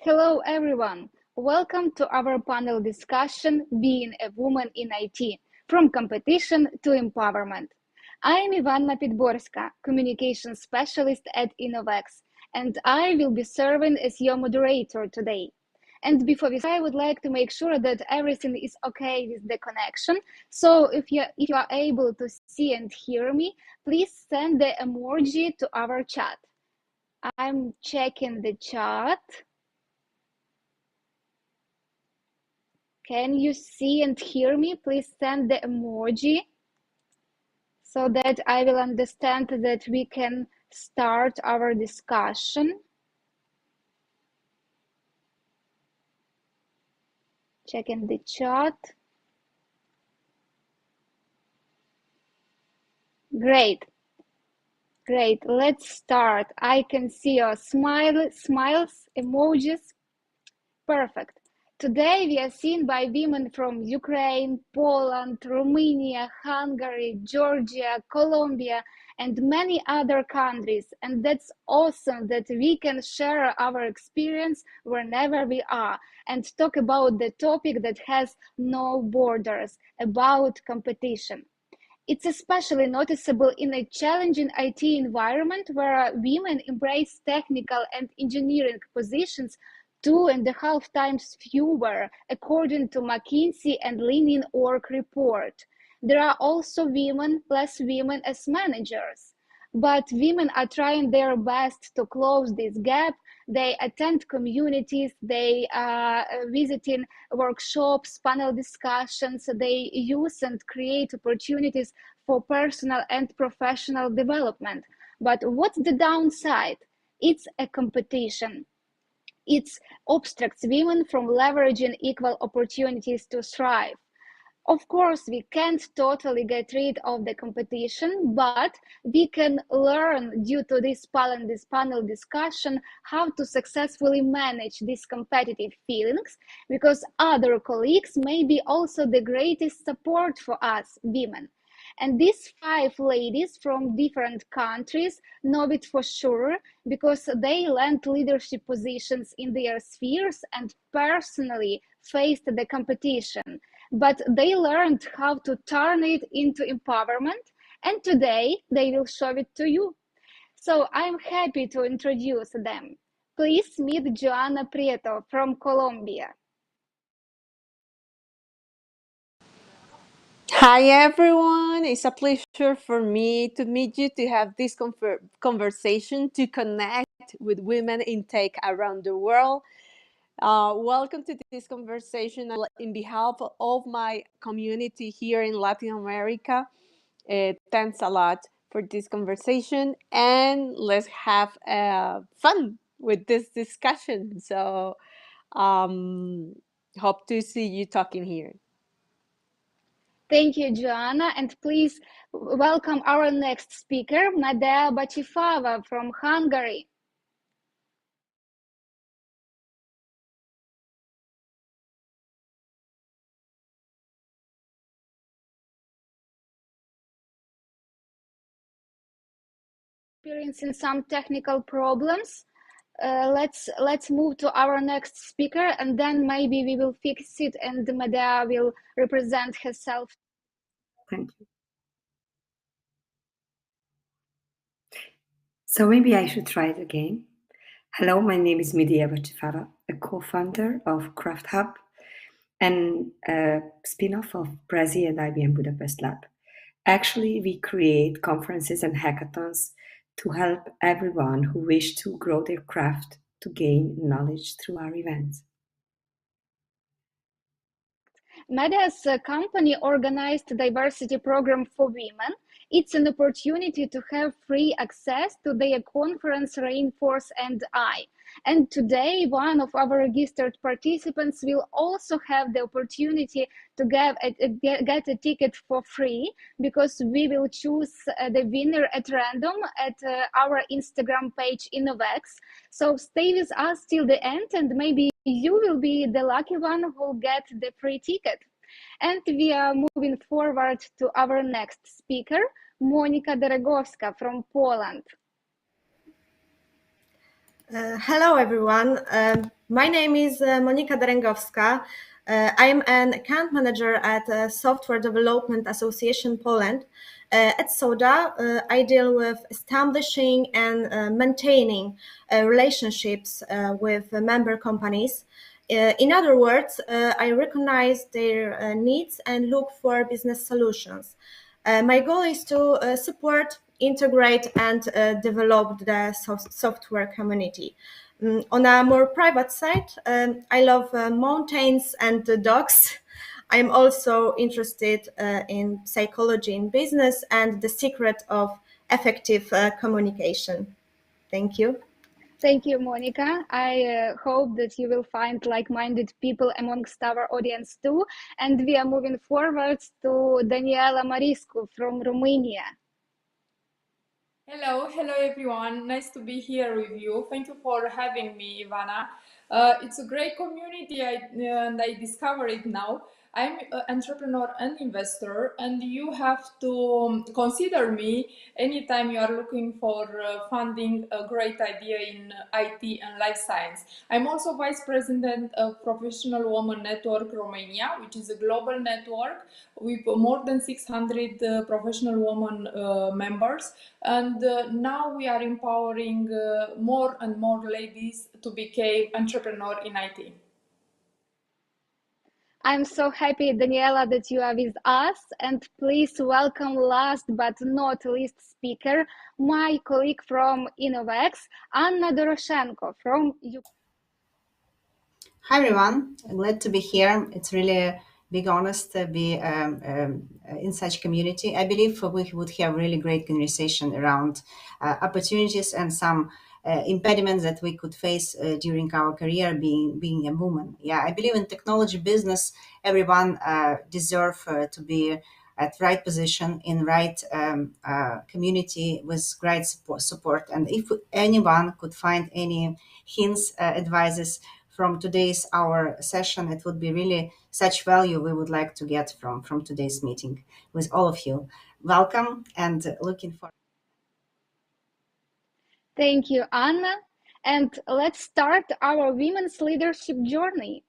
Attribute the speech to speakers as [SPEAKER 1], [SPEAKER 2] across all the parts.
[SPEAKER 1] Hello, everyone. Welcome to our panel discussion, Being a Woman in IT, from competition to empowerment. I am Ivanna Pidborska, communication specialist at Innovecs, and I will be serving as your moderator today. And before we start, I would like to make sure that everything is okay with the connection. So if you are able to see and hear me, please send the emoji to our chat. I'm checking the chat. Can you see and hear me? Please send the emoji so that I will understand that we can start our discussion. Checking the chat. Great. Let's start. I can see your smiles, emojis. Perfect. Today we are seen by women from Ukraine, Poland, Romania, Hungary, Georgia, Colombia, and many other countries. And that's awesome that we can share our experience whenever we are and talk about the topic that has no borders, about competition. It's especially noticeable in a challenging IT environment where women embrace technical and engineering positions 2.5 times fewer, according to McKinsey and Lean-in-Org report. There are also less women as managers, but women are trying their best to close this gap. They attend communities, they are visiting workshops, panel discussions, they use and create opportunities for personal and professional development. But what's the downside? It's a competition. It obstructs women from leveraging equal opportunities to thrive. Of course, we can't totally get rid of the competition, but we can learn due to this panel discussion how to successfully manage these competitive feelings, because other colleagues may be also the greatest support for us women. And these 5 ladies from different countries know it for sure because they land leadership positions in their spheres and personally faced the competition. But they learned how to turn it into empowerment, and today they will show it to you. So I'm happy to introduce them. Please meet Joanna Prieto from Colombia.
[SPEAKER 2] Hi everyone, it's a pleasure for me to meet you, to have this conversation, to connect with women in tech around the world. Welcome to this conversation in behalf of my community here in Latin America. Thanks a lot for this conversation, and let's have fun with this discussion. So, hope to see you talking here.
[SPEAKER 1] Thank you, Joanna, and please welcome our next speaker, Médea Baccifava from Hungary. Experiencing some technical problems. Let's move to our next speaker, and then maybe we will fix it, and Médea will represent herself.
[SPEAKER 3] Thank you. So maybe I should try it again. Hello, my name is Médea Baccifava, a co-founder of CraftHub and a spin-off of Prezi and IBM Budapest Lab. Actually, we create conferences and hackathons to help everyone who wish to grow their craft to gain knowledge through our events.
[SPEAKER 1] Médea's company organized a diversity program for women. It's an opportunity to have free access to their conference Reinforce and I. And today, one of our registered participants will also have the opportunity to get a ticket for free, because we will choose the winner at random at our Instagram page Innovecs. So stay with us till the end, and maybe you will be the lucky one who will get the free ticket. And we are moving forward to our next speaker, Monika Dęregowska from Poland.
[SPEAKER 4] Hello, everyone. My name is Monika Dęregowska. I am an account manager at Software Development Association Poland. At SODA, I deal with establishing and maintaining relationships with member companies. In other words, I recognize their needs and look for business solutions. My goal is to support, integrate, and develop the software community. On a more private side, I love mountains and dogs. I'm also interested in psychology in business and the secret of effective communication. Thank you.
[SPEAKER 1] Thank you, Monika. I hope that you will find like-minded people amongst our audience too. And we are moving forward to Daniela Mariscu from Romania.
[SPEAKER 5] Hello everyone. Nice to be here with you. Thank you for having me, Ivanna. It's a great community and I discover it now. I'm an entrepreneur and investor, and you have to consider me anytime you are looking for funding a great idea in IT and life science. I'm also Vice President of Professional Women Network Romania, which is a global network with more than 600 professional women members. And now we are empowering more and more ladies to become entrepreneur in IT.
[SPEAKER 1] I'm so happy, Daniela, that you are with us. And please welcome last but not least speaker, my colleague from Innovecs, Anna Doroshenko from Ukraine.
[SPEAKER 6] Hi everyone, I'm glad to be here. It's really a big honor to be in such community. I believe we would have really great conversation around opportunities and some impediments that we could face during our career being a woman. Yeah, I believe in technology business, everyone deserve to be at right position in right community with great support. And if anyone could find any hints, advices from today's our session, it would be really such value we would like to get from today's meeting with all of you. Welcome and looking forward.
[SPEAKER 1] Thank you, Anna. And let's start our women's leadership journey.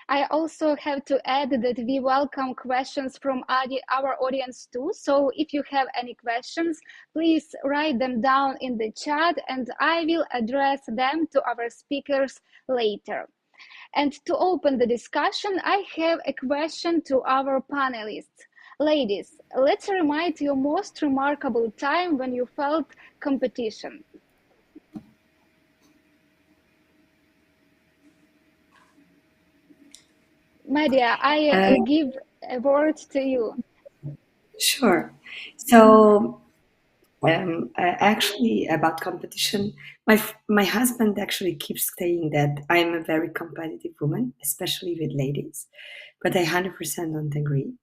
[SPEAKER 1] I also have to add that we welcome questions from our audience too. So if you have any questions, please write them down in the chat and I will address them to our speakers later. And to open the discussion, I have a question to our panelists. Ladies, let's remind your most remarkable time when you felt competition. Médea, I give a word to you.
[SPEAKER 3] Sure. So actually about competition, my husband actually keeps saying that I'm a very competitive woman, especially with ladies, but I 100% don't agree.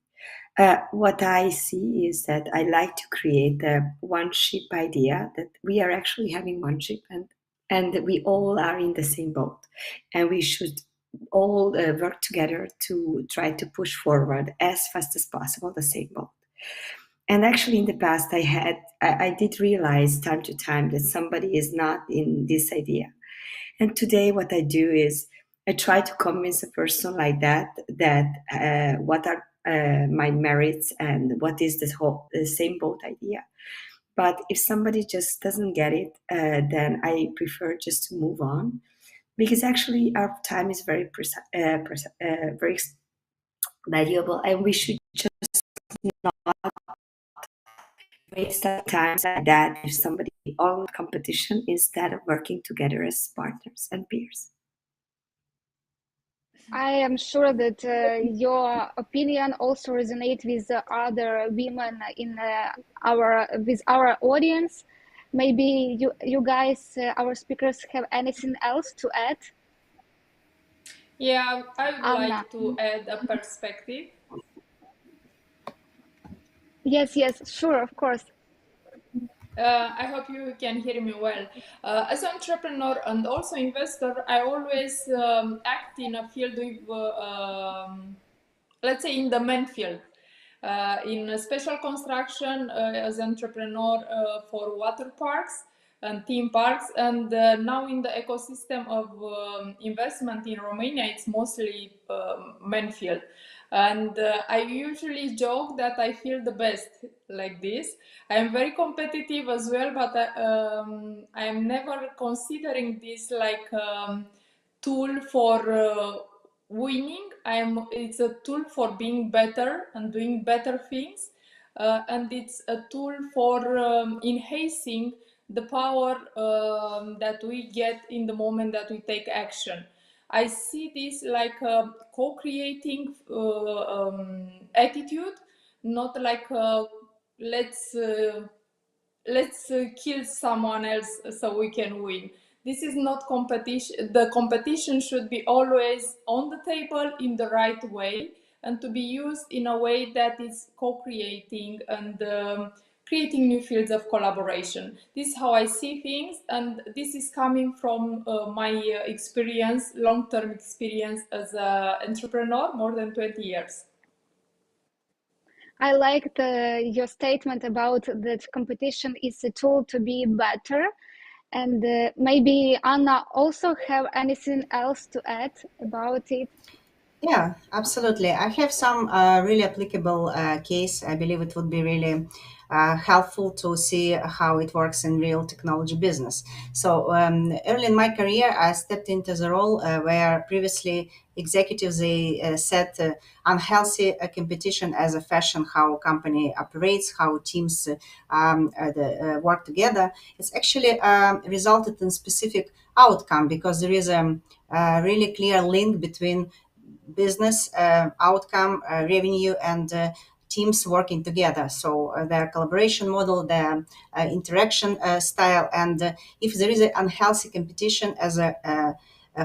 [SPEAKER 3] What I see is that I like to create a one ship idea, that we are actually having one ship and that we all are in the same boat, and we should all work together to try to push forward as fast as possible the same boat. And actually, in the past, I did realize time to time that somebody is not in this idea. And today, what I do is I try to convince a person like that what are my merits and what is the same boat idea. But if somebody just doesn't get it, then I prefer just to move on, because actually our time is very very valuable, and we should just not waste our time like that if somebody on competition instead of working together as partners and peers.
[SPEAKER 1] I am sure that your opinion also resonates with other women in our audience. Maybe you guys, our speakers, have anything else to add?
[SPEAKER 5] Yeah, I would
[SPEAKER 1] Anna.
[SPEAKER 5] like to add a perspective.
[SPEAKER 1] Yes, sure, of course.
[SPEAKER 5] I hope you can hear me well. As an entrepreneur and also investor, I always act in a field with, let's say, in the main field. In special construction, as entrepreneur for water parks, and theme parks. And now in the ecosystem of investment in Romania, it's mostly main field. And I usually joke that I feel the best like this. I am very competitive as well, but I am never considering this like tool for winning. It's a tool for being better and doing better things, and it's a tool for enhancing the power that we get in the moment that we take action. I see this like a co-creating attitude, not like let's kill someone else so we can win. This is not competition. The competition should be always on the table in the right way, and to be used in a way that is co-creating and creating new fields of collaboration. This is how I see things, and this is coming from my experience, long-term experience as an entrepreneur, more than 20 years.
[SPEAKER 1] I liked your statement about that competition is a tool to be better. And maybe Anna also have anything else to add about it?
[SPEAKER 6] Yeah, absolutely. I have some really applicable case. I believe it would be really helpful to see how it works in real technology business. So early in my career, I stepped into the role where previously executives they set unhealthy competition as a fashion, how a company operates, how teams work together. It's actually resulted in specific outcome because there is a really clear link between business outcome, revenue, and teams working together. So their collaboration model, their interaction style, and if there is an unhealthy competition as a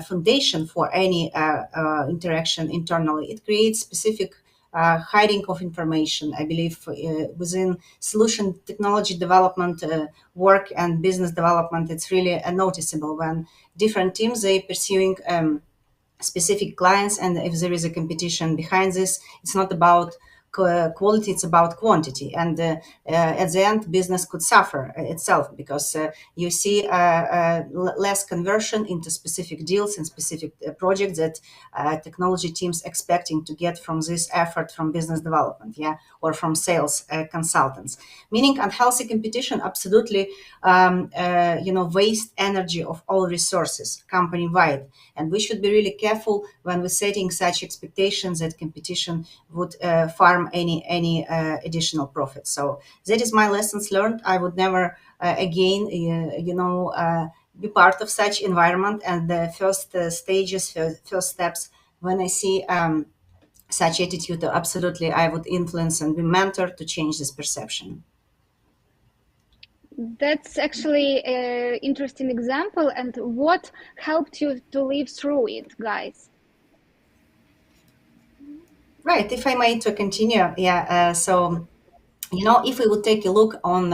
[SPEAKER 6] foundation for any interaction internally, it creates specific hiding of information. I believe within solution technology development work and business development, it's really noticeable when different teams they pursuing specific clients, and if there is a competition behind this, it's not about quality, it's about quantity, and at the end business could suffer itself because you see less conversion into specific deals and specific projects that technology teams expecting to get from this effort from business development, yeah, or from sales consultants. Meaning unhealthy competition absolutely waste energy of all resources company wide, and we should be really careful when we're setting such expectations that competition would farm any additional profit. So that is my lessons learned. I would never again be part of such environment, and the first stages, first steps when I see such attitude, absolutely I would influence and be mentor to change this perception.
[SPEAKER 1] That's actually an interesting example. And what helped you to live through it, guys?
[SPEAKER 6] Right, if I may to continue, yeah. So if we would take a look on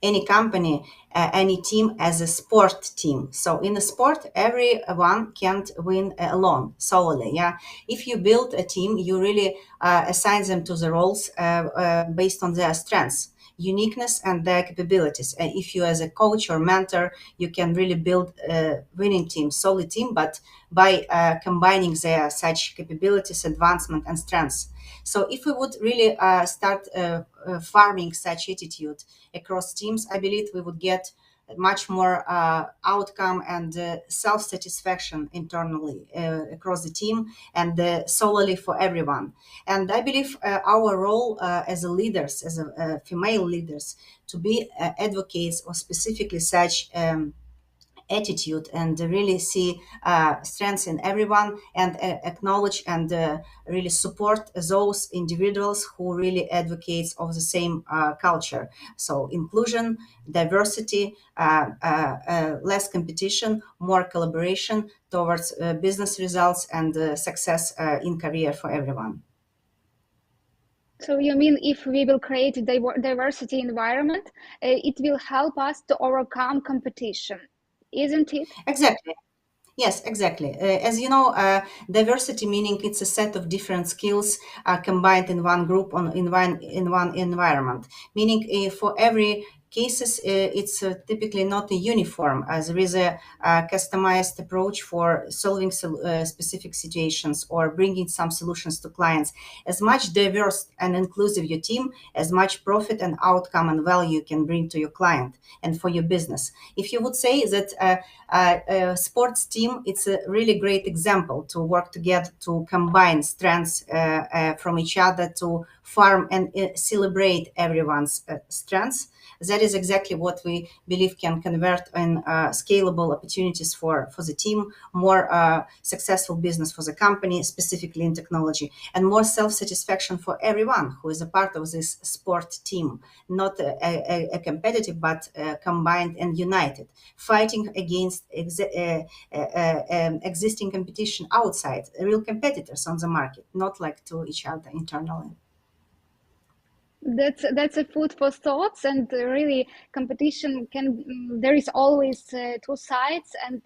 [SPEAKER 6] any company, any team as a sport team. So in a sport, everyone can't win alone, solely. Yeah. If you build a team, you really assign them to the roles based on their strengths, uniqueness, and their capabilities. And if you, as a coach or mentor, you can really build a winning team, solid team, but by combining their such capabilities, advancement, and strengths. So if we would really start farming such attitude across teams, I believe we would get much more outcome and self-satisfaction internally across the team, and solely for everyone. And I believe our role as a leaders, as a female leaders, to be advocates of specifically such attitude and really see strengths in everyone, and acknowledge and really support those individuals who really advocates of the same culture. So inclusion, diversity, less competition, more collaboration towards business results and success in career for everyone.
[SPEAKER 1] So you mean if we will create a diversity environment, it will help us to overcome competition, isn't it?
[SPEAKER 6] Exactly. Yes, exactly. As you know, diversity meaning it's a set of different skills combined in one group in one environment. Meaning, for every cases, it's typically not a uniform, as there is a customized approach for solving specific situations or bringing some solutions to clients. As much diverse and inclusive your team, as much profit and outcome and value you can bring to your client and for your business. If you would say that a sports team, it's a really great example to work together to combine strengths from each other to farm and celebrate everyone's strengths. That is exactly what we believe can convert in scalable opportunities for the team, more successful business for the company, specifically in technology, and more self-satisfaction for everyone who is a part of this sport team, not a competitive, but combined and united, fighting against existing competition outside, real competitors on the market, not like to each other internally.
[SPEAKER 1] That's a food for thoughts, and really competition can there is always two sides, and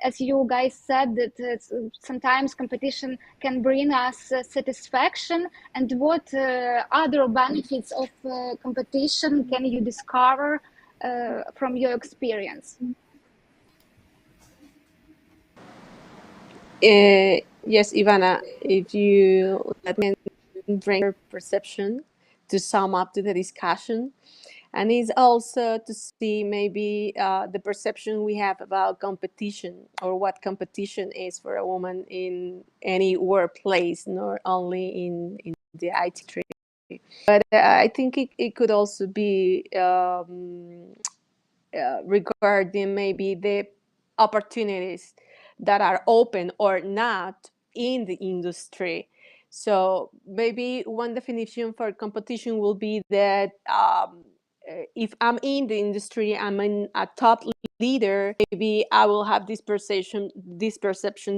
[SPEAKER 1] as you guys said that sometimes competition can bring us satisfaction. And what other benefits of competition can you discover from your experience?
[SPEAKER 2] Yes, Ivana, if you let me bring your perception to sum up to the discussion, and it's also to see maybe the perception we have about competition, or what competition is for a woman in any workplace, not only in the IT trade. But I think it could also be regarding maybe the opportunities that are open or not in the industry. So maybe one definition for competition will be that if I'm in the industry, I'm in a top leader, maybe I will have this perception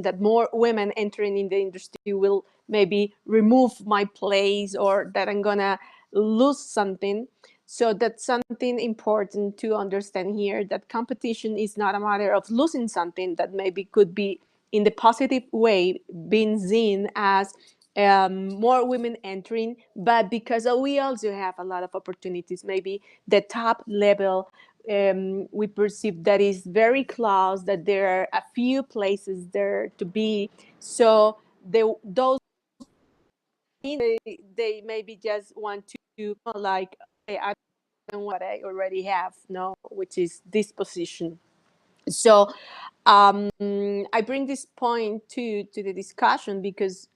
[SPEAKER 2] that more women entering in the industry will maybe remove my place, or that I'm gonna lose something. So that's something important to understand here, that competition is not a matter of losing something that maybe could be in the positive way being seen as more women entering, but because we also have a lot of opportunities, maybe the top level, we perceive that is very close, that there are a few places there to be. So those they maybe just want to like, hey, I don't what I already have, no, which is this position. So I bring this point to the discussion because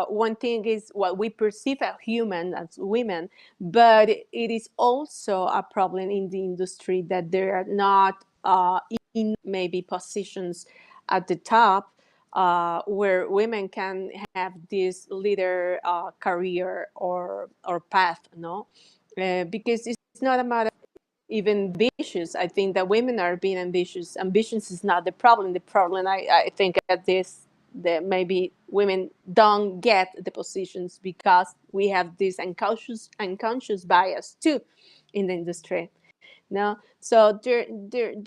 [SPEAKER 2] one thing is what we perceive as human, as women, but it is also a problem in the industry that there are not in maybe positions at the top where women can have this leader career or path, no, because it's not a matter even ambitious. I think that women are being ambitious. Ambitions is not the problem. The problem, I think, at this, that maybe women don't get the positions because we have this unconscious bias too in the industry. No, so there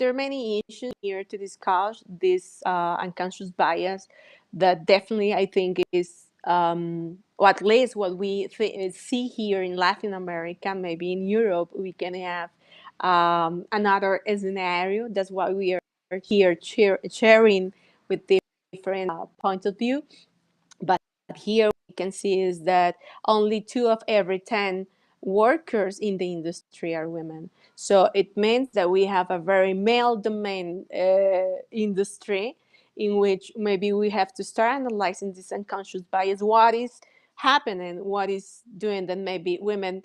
[SPEAKER 2] are many issues here to discuss. This unconscious bias that definitely I think is or at least what we see here in Latin America. Maybe in Europe we can have another scenario. That's why we are here sharing with different points of view. But here we can see is that only 2 of every 10 workers in the industry are women. So it means that we have a very male domain industry in which maybe we have to start analyzing this unconscious bias. What is happening? What is doing that maybe women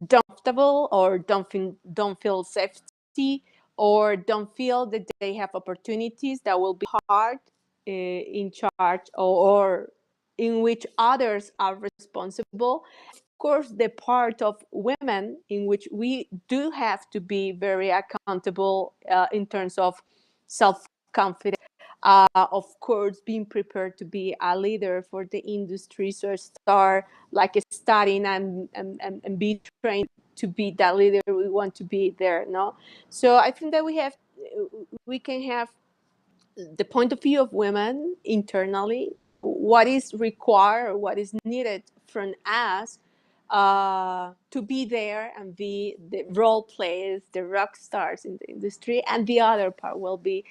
[SPEAKER 2] don't comfortable, or don't feel safety, or don't feel that they have opportunities that will be hard in charge, or in which others are responsible. Of course, the part of women in which we do have to be very accountable in terms of self-confidence, of course, being prepared to be a leader for the industry. So start like studying and be trained to be that leader we want to be there. No, so I think that we can have the point of view of women internally, what is required, what is needed from us to be there and be the role players, the rock stars in the industry, and the other part will be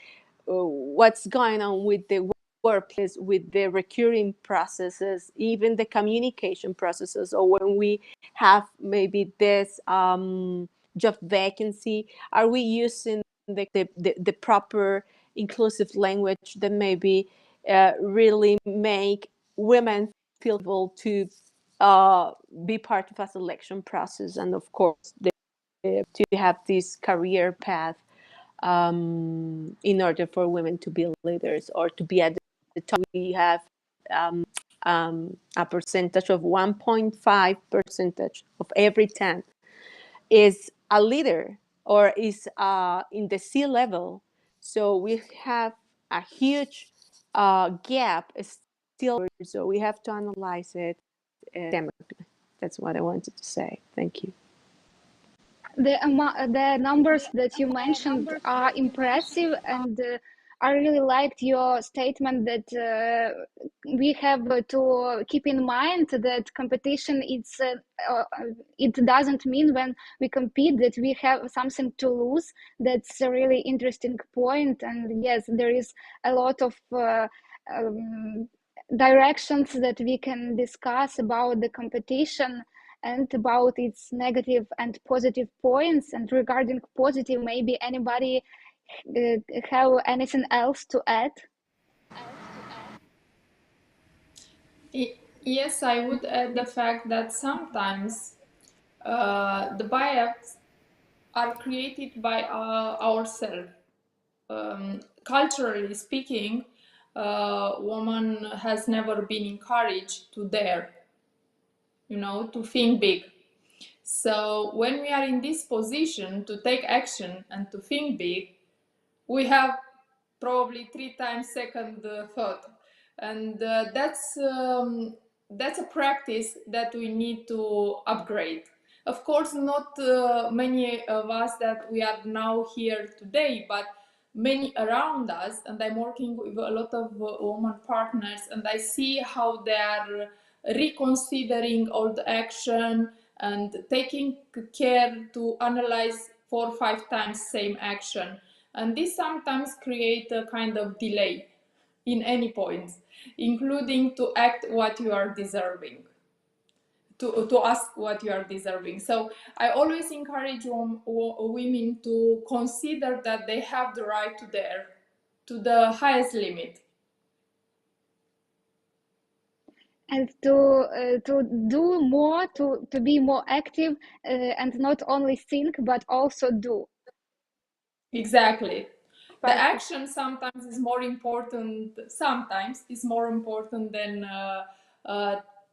[SPEAKER 2] what's going on with the workplace, with the recurring processes, even the communication processes, or when we have maybe this job vacancy, are we using the proper inclusive language that maybe really make women feel able to be part of a selection process, and of course to have this career path in order for women to be leaders or to be at the top. We have a percentage of 1.5% of every 10 is a leader or is in the C level. So we have a huge gap still. So we have to analyze it. That's what I wanted to say. Thank you.
[SPEAKER 1] The numbers that you mentioned are impressive, and I really liked your statement that we have to keep in mind that competition it doesn't mean when we compete that we have something to lose. That's a really interesting point, and yes, there is a lot of directions that we can discuss about the competition and about its negative and positive points. And regarding positive, maybe anybody have anything else to add?
[SPEAKER 5] Yes, I would add the fact that sometimes the bias are created by ourselves. Culturally speaking, woman has never been encouraged to dare, to think big. So when we are in this position to take action and to think big, we have probably 3 times second thought, and that's a practice that we need to upgrade. Of course, not many of us that we are now here today, but many around us, and I'm working with a lot of women partners, and I see how they are reconsidering all the action and taking care to analyze 4 or 5 times same action. And this sometimes creates a kind of delay in any point, including to act what you are deserving, to ask what you are deserving. So I always encourage women to consider that they have the right to dare to the highest limit.
[SPEAKER 1] And to do more, to be more active, and not only think but also do.
[SPEAKER 5] Exactly. The
[SPEAKER 1] Perfect.
[SPEAKER 5] action sometimes is more important. Sometimes is more important than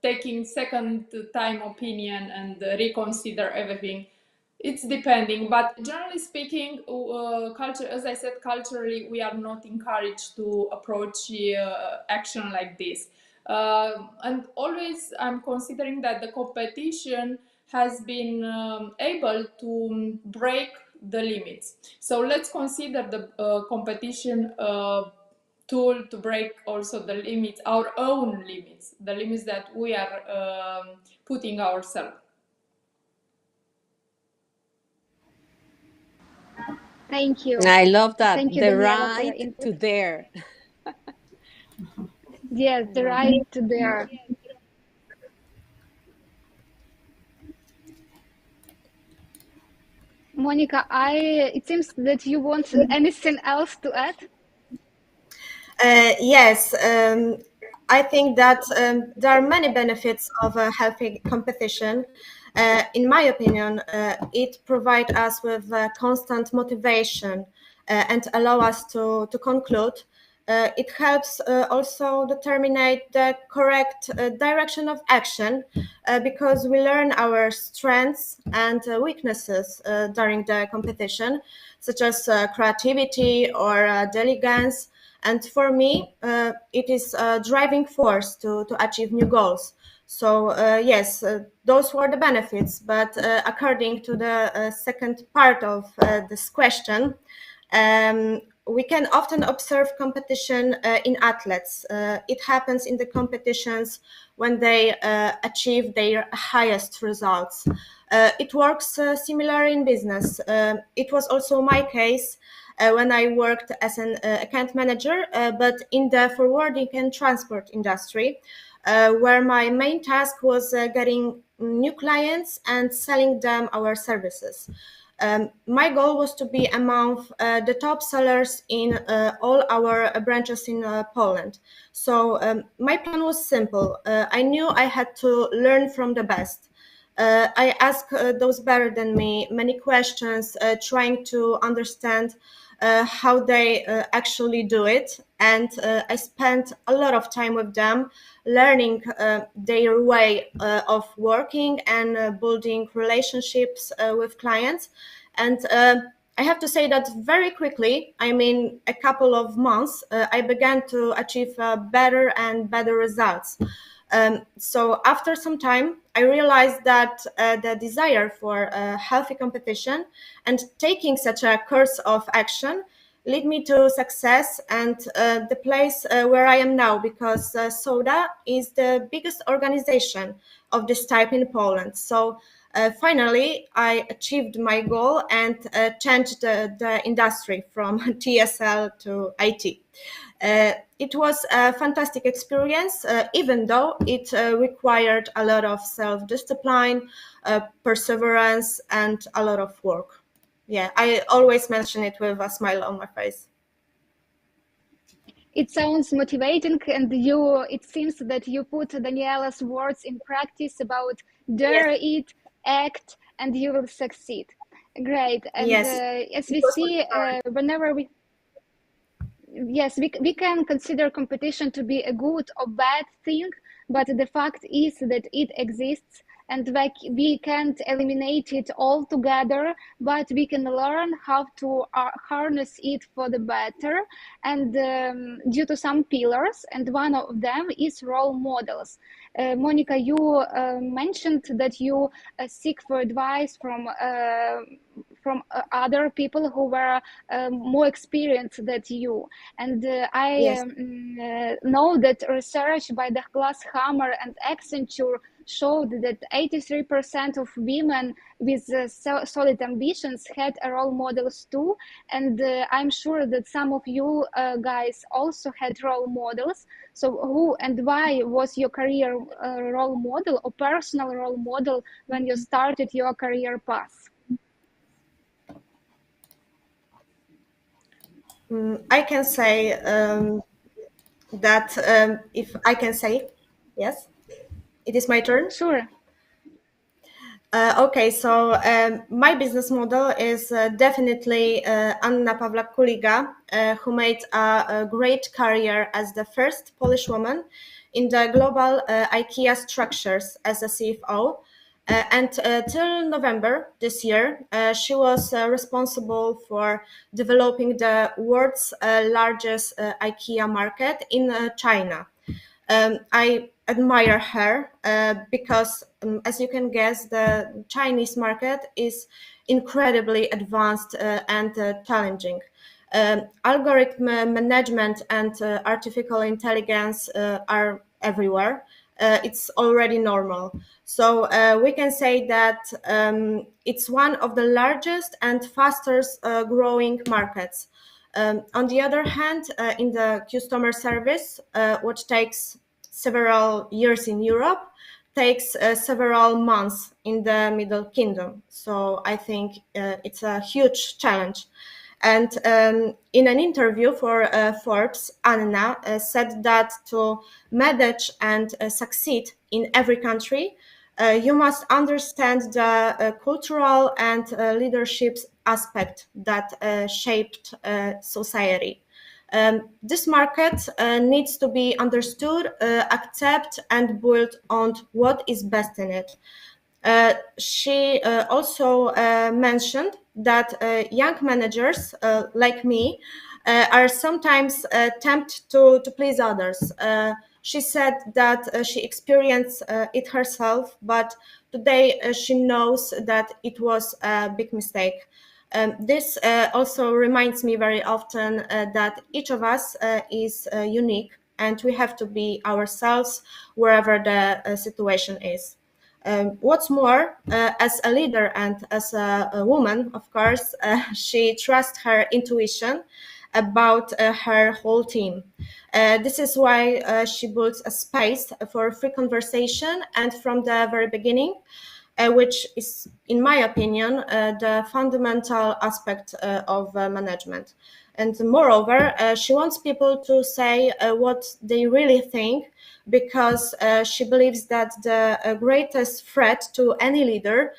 [SPEAKER 5] taking second time opinion and reconsider everything. It's depending, but generally speaking, culture, as I said, culturally we are not encouraged to approach action like this. And always I'm considering that the competition has been able to break the limits. So let's consider the competition tool to break also the limits, our own limits, the limits that we are putting ourselves.
[SPEAKER 1] Thank you.
[SPEAKER 2] I love that.
[SPEAKER 1] Thank you,
[SPEAKER 2] The
[SPEAKER 1] Daniela, for your
[SPEAKER 2] right
[SPEAKER 1] input.
[SPEAKER 2] to dare.
[SPEAKER 1] Yes, the right to dare. Monika, it seems that you want anything else to add?
[SPEAKER 4] Yes, I think that there are many benefits of a healthy competition. In my opinion, it provides us with constant motivation and allow us to conclude. It helps also determine the correct direction of action because we learn our strengths and weaknesses during the competition, such as creativity or diligence. And for me, it is a driving force to achieve new goals. So yes, those were the benefits. But according to the second part of this question, we can often observe competition in athletes. It happens in the competitions when they achieve their highest results. It works similar in business. It was also my case when I worked as an account manager, but in the forwarding and transport industry, where my main task was getting new clients and selling them our services. My goal was to be among the top sellers in all our branches in Poland. So my plan was simple. I knew I had to learn from the best. I asked those better than me many questions, trying to understand how they actually do it. And I spent a lot of time with them, learning their way of working and building relationships with clients. And I have to say that very quickly, I mean, a couple of months, I began to achieve better and better results. So after some time, I realized that the desire for healthy competition and taking such a course of action lead me to success and the place where I am now, because SODA is the biggest organization of this type in Poland. So finally, I achieved my goal and changed the industry from TSL to IT. It was a fantastic experience, even though it required a lot of self-discipline, perseverance, and a lot of work. Yeah, I always mention it with a smile on my face.
[SPEAKER 1] It sounds motivating, and it seems that you put Daniela's words in practice about dare it, act, and you will succeed. Great. And
[SPEAKER 4] Yes,
[SPEAKER 1] as we see, whenever we can consider competition to be a good or bad thing, but the fact is that it exists, and we can't eliminate it altogether, but we can learn how to harness it for the better, and due to some pillars, and one of them is role models. Monika, you mentioned that you seek for advice from other people who were more experienced than you. And I know that research by the Glasshammer and Accenture showed that 83% of women with solid ambitions had role models too. And I'm sure that some of you guys also had role models. So who and why was your career role model or personal role model when you started your career path?
[SPEAKER 4] I can say that if I can say, yes, it is my turn.
[SPEAKER 1] Sure.
[SPEAKER 4] Okay, so my business model is definitely Anna Pawlak-Kuliga, who made a great career as the first Polish woman in the global IKEA structures as a CFO. And till November this year, she was responsible for developing the world's largest IKEA market in China. I admire her because, as you can guess, the Chinese market is incredibly advanced and challenging. Algorithm management and artificial intelligence are everywhere. It's already normal. So we can say that it's one of the largest and fastest growing markets. On the other hand, in the customer service, what takes several years in Europe, takes several months in the Middle Kingdom. So I think it's a huge challenge. And in an interview for Forbes, Anna said that to manage and succeed in every country, you must understand the cultural and leadership aspect that shaped society. This market needs to be understood, accepted, and built on what is best in it. She also mentioned that young managers like me are sometimes tempted to please others. She said that she experienced it herself, but today she knows that it was a big mistake. This also reminds me very often that each of us is unique, and we have to be ourselves wherever the situation is. What's more, as a leader and as a woman, of course, she trusts her intuition about her whole team. This is why she builds a space for free conversation, and from the very beginning, which is, in my opinion, the fundamental aspect of management. And moreover, she wants people to say what they really think, because she believes that the greatest threat to any leader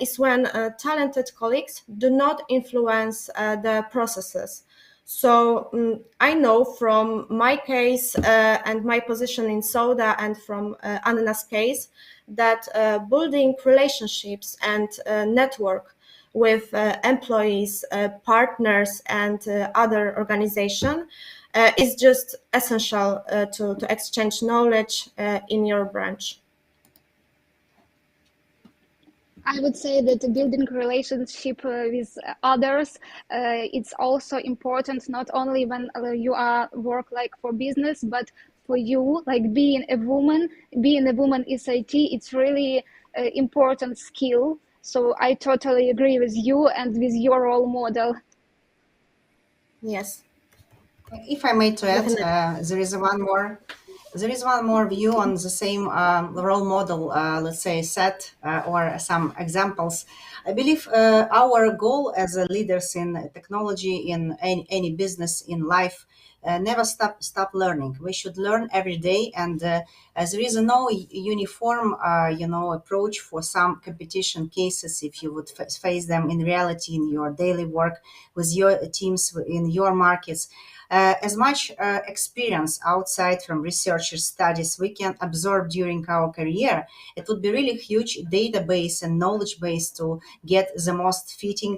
[SPEAKER 4] is when talented colleagues do not influence the processes. So I know from my case and my position in Soda, and from Anna's case, that building relationships and network with employees, partners, and other organizations is just essential to exchange knowledge in your branch.
[SPEAKER 1] I would say that building relationship with others, it's also important not only when you are work like for business, but for you, like being a woman is IT. It's really important skill. So I totally agree with you and with your role model.
[SPEAKER 4] Yes.
[SPEAKER 6] If I may to add,
[SPEAKER 4] Definitely.
[SPEAKER 6] there is one more view on the same role model, let's say, set or some examples. I believe our goal as leaders in technology, in any business, in life, never stop learning. We should learn every day, and as there is no uniform, approach for some competition cases. If you would face them in reality in your daily work with your teams in your markets, as much experience outside from researchers' studies we can absorb during our career, it would be really huge database and knowledge base to get the most fitting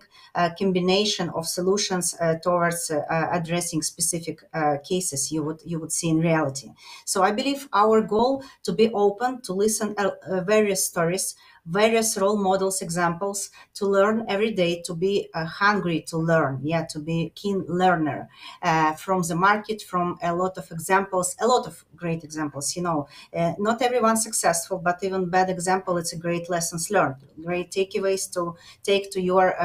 [SPEAKER 6] combination of solutions towards addressing specific cases you would see in reality. So I believe our goal to be open to listen various stories, various role models, examples, to learn every day, to be hungry to learn, to be keen learner from the market, from a lot of examples, a lot of great examples. Not everyone successful, but even bad example, it's a great lessons learned, great takeaways to take to your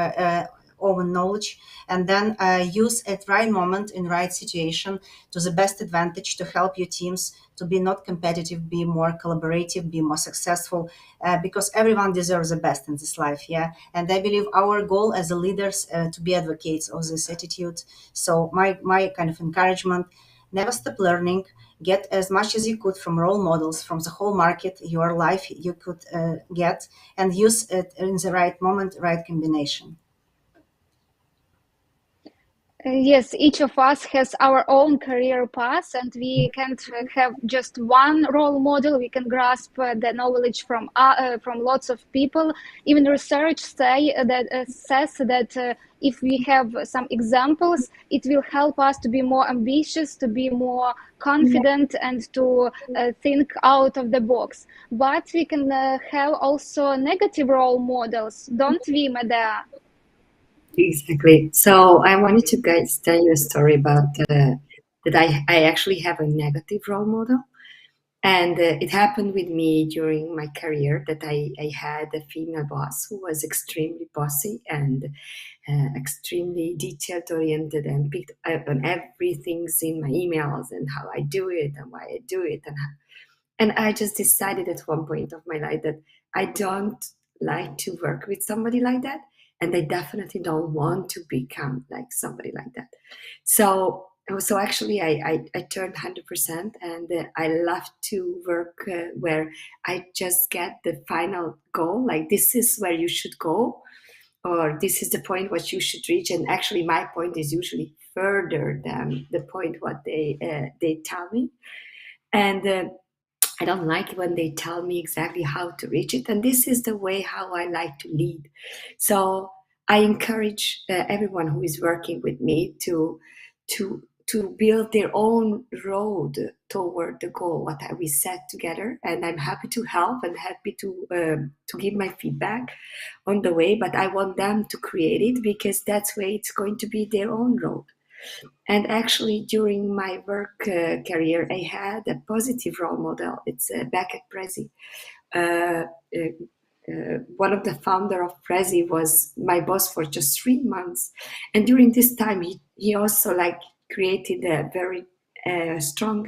[SPEAKER 6] own knowledge, and then use at right moment in right situation to the best advantage to help your teams to be not competitive, be more collaborative, be more successful, because everyone deserves the best in this life. And I believe our goal as a leaders to be advocates of this attitude. So my kind of encouragement: never stop learning, get as much as you could from role models, from the whole market, your life you could get, and use it in the right moment, right combination.
[SPEAKER 1] Yes, each of us has our own career path, and we can't have just one role model. We can grasp the knowledge from lots of people. Even research says that if we have some examples, it will help us to be more ambitious, to be more confident, and to think out of the box. But we can have also negative role models, don't we, Médea?
[SPEAKER 3] Exactly. So I wanted to guys tell you a story about that I actually have a negative role model. And it happened with me during my career that I had a female boss who was extremely bossy and extremely detailed oriented, and picked up on everything in my emails and how I do it and why I do it. And I just decided at one point of my life that I don't like to work with somebody like that. And I definitely don't want to become like somebody like that. So actually I turned 100%, and I love to work where I just get the final goal, like this is where you should go, or this is the point what you should reach. And actually my point is usually further than the point what they tell me. And I don't like it when they tell me exactly how to reach it. And this is the way how I like to lead. So I encourage everyone who is working with me to build their own road toward the goal what we set together. And I'm happy to help and happy to give my feedback on the way, but I want them to create it, because that's where it's going to be their own road. And actually, during my work career, I had a positive role model. It's back at Prezi. One of the founder of Prezi was my boss for just 3 months, and during this time, he also like created a very strong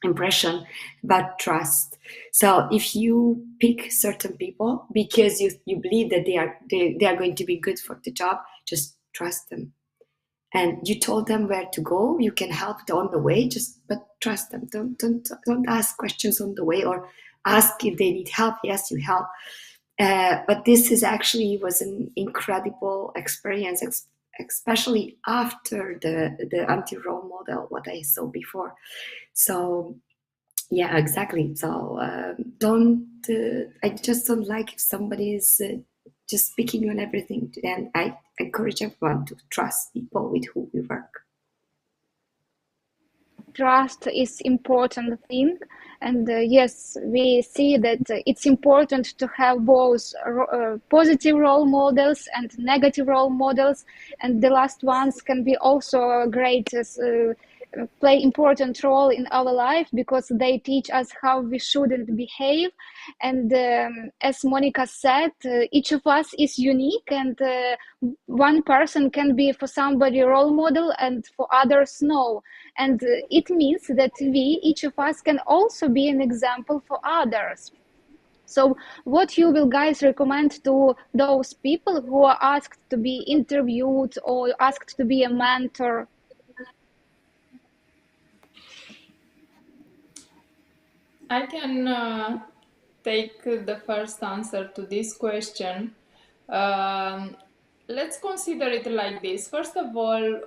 [SPEAKER 3] impression about trust. So if you pick certain people because you believe that they are going to be good for the job, just trust them. And you told them where to go, you can help on the way, but trust them. Don't ask questions on the way, or ask if they need help. Yes, you help. But this was an incredible experience, especially after the anti-role model, what I saw before. So yeah, exactly. So I just don't like if somebody is just speaking on everything. And I encourage everyone to trust people with who we work.
[SPEAKER 1] Trust is important thing, and yes, we see that it's important to have both positive role models and negative role models, and the last ones can be also great play important role in our life, because they teach us how we shouldn't behave. And as Monika said, each of us is unique, and one person can be for somebody role model and for others no. And it means that each of us can also be an example for others. So what you will guys recommend to those people who are asked to be interviewed or asked to be a mentor?
[SPEAKER 5] I can take the first answer to this question. Let's consider it like this. First of all,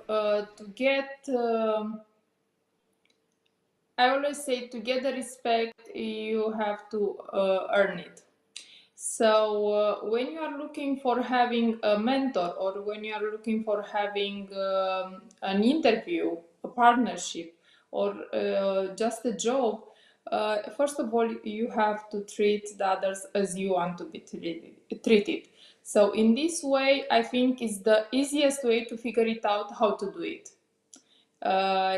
[SPEAKER 5] I always say, to get the respect, you have to earn it. So when you are looking for having a mentor, or when you are looking for having an interview, a partnership, or just a job, first of all, you have to treat the others as you want to be treated. So in this way, I think is the easiest way to figure it out how to do it.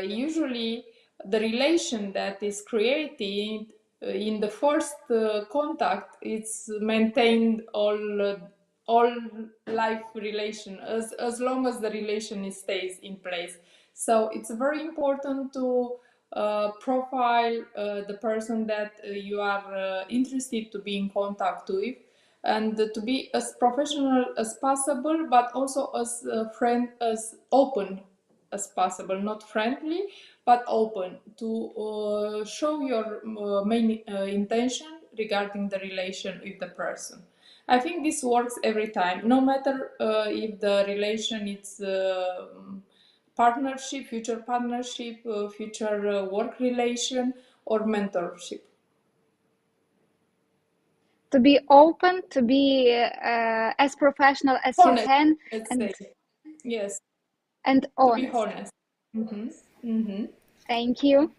[SPEAKER 5] Usually the relation that is created in the first contact, it's maintained all life relation as long as the relation stays in place. So it's very important to profile the person that you are interested to be in contact with, and to be as professional as possible, but also as as open as possible, not friendly, but open, to show your main intention regarding the relation with the person. I think this works every time, no matter if the relation is partnership, future work relation, or mentorship.
[SPEAKER 1] To be open, to be as professional as
[SPEAKER 5] Honest,
[SPEAKER 1] you can,
[SPEAKER 5] let's
[SPEAKER 1] and
[SPEAKER 5] say. Yes,
[SPEAKER 1] and
[SPEAKER 5] to
[SPEAKER 1] honest.
[SPEAKER 5] be honest.
[SPEAKER 1] Thank you.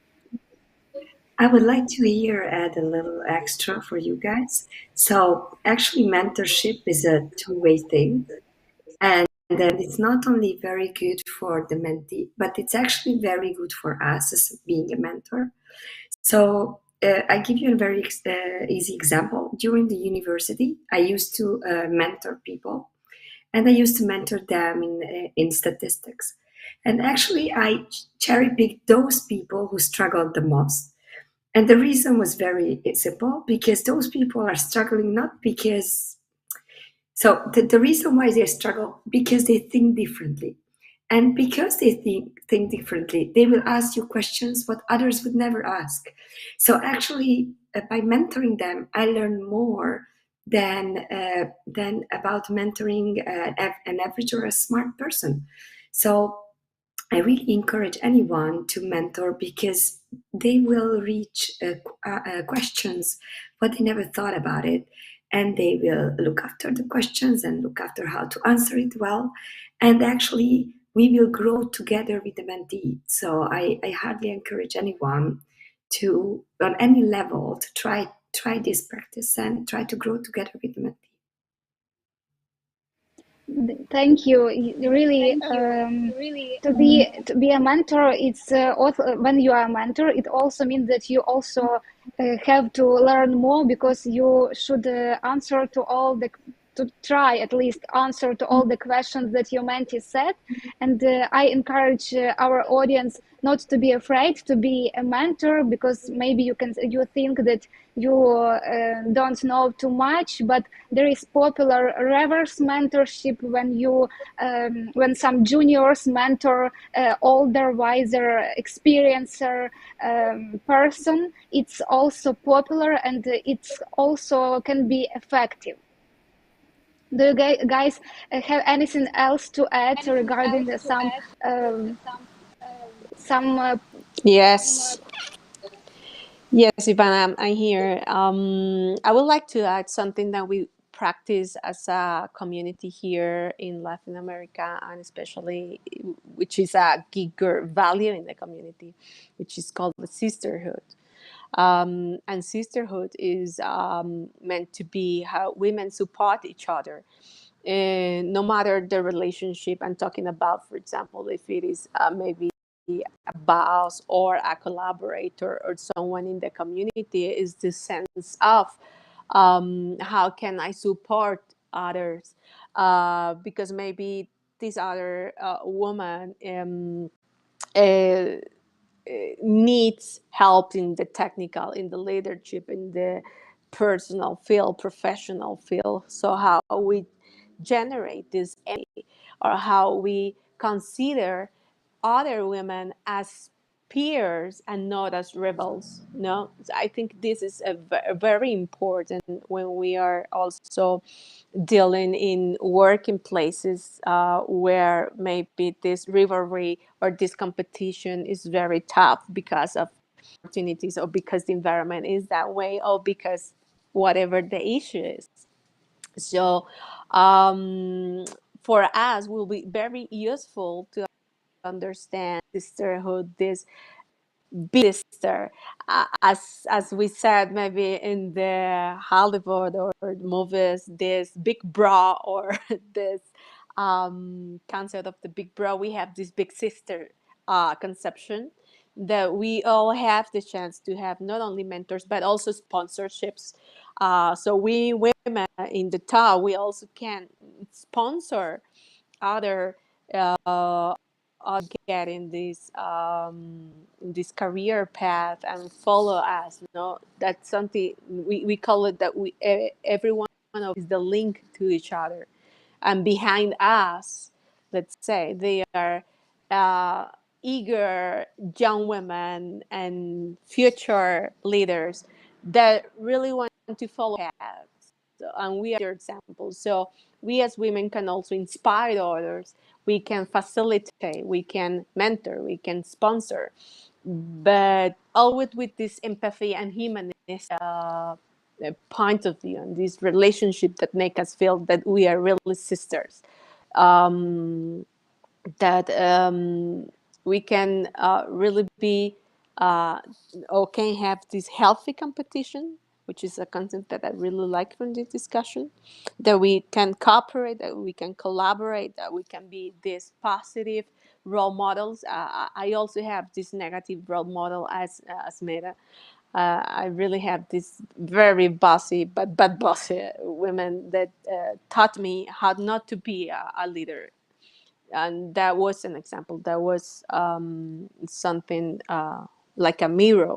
[SPEAKER 3] I would like to add a little extra for you guys. So actually, mentorship is a two-way thing. And then it's not only very good for the mentee, but it's actually very good for us as being a mentor. So I give you a very easy example. During the university, I used to mentor people, and I used to mentor them in statistics. And actually, I cherry-picked those people who struggled the most. And the reason was very simple, because those people are struggling not because... So the reason why they struggle, because they think differently. And because they think differently, they will ask you questions what others would never ask. So actually, by mentoring them, I learn more than about mentoring an average or a smart person. So I really encourage anyone to mentor, because they will reach questions what they never thought about it, and they will look after the questions and look after how to answer it well. And actually, we will grow together with the mentee. So I hardly encourage anyone to, on any level, to try this practice and try to grow together with the mentee.
[SPEAKER 1] Thank you. Really, to be a mentor, it's also, when you are a mentor, it also means that you also have to learn more, because you should answer to all the, to try at least answer to all the questions that your mentee said. And I encourage our audience not to be afraid to be a mentor, because maybe you think that you don't know too much, but there is popular reverse mentorship when you when some juniors mentor older, wiser, experiencer person. It's also popular, and it's also can be effective. Do you guys have anything else to add regarding some
[SPEAKER 2] Yes. Yes, Ivana, I'm here. I would like to add something that we practice as a community here in Latin America, and especially, which is a Geeker value in the community, which is called the sisterhood. And sisterhood is meant to be how women support each other. And no matter the relationship I'm talking about, for example, if it is maybe a boss or a collaborator or someone in the community, is the sense of how can I support others, because maybe this other woman uh, needs help in the technical, in the leadership, in the personal field, professional field. So how we generate this energy, or how we consider other women as peers and not as rebels. No, I think this is a very important when we are also dealing in working places where maybe this rivalry or this competition is very tough because of opportunities, or because the environment is that way, or because whatever the issue is. So for us, will be very useful to understand sisterhood, this big sister, as we said, maybe in the Hollywood or movies, this big bra, or this concept of the big bra. We have this big sister conception, that we all have the chance to have not only mentors but also sponsorships. So we women in the top, we also can sponsor other get in this career path and follow us. No, that's something we call it, that we everyone of is the link to each other, and behind us, let's say, they are uh, eager young women and future leaders that really want to follow paths. And we are their examples. So we as women can also inspire others. We can facilitate, we can mentor, we can sponsor, but always with this empathy and humanist point of view, and this relationship that make us feel that we are really sisters. That we can really be or can have this healthy competition, which is a concept that I really like from this discussion, that we can cooperate, that we can collaborate, that we can be these positive role models. I also have this negative role model as Médea. I really have this very bossy but bossy women that taught me how not to be a leader, and that was an example. That was something like a mirror.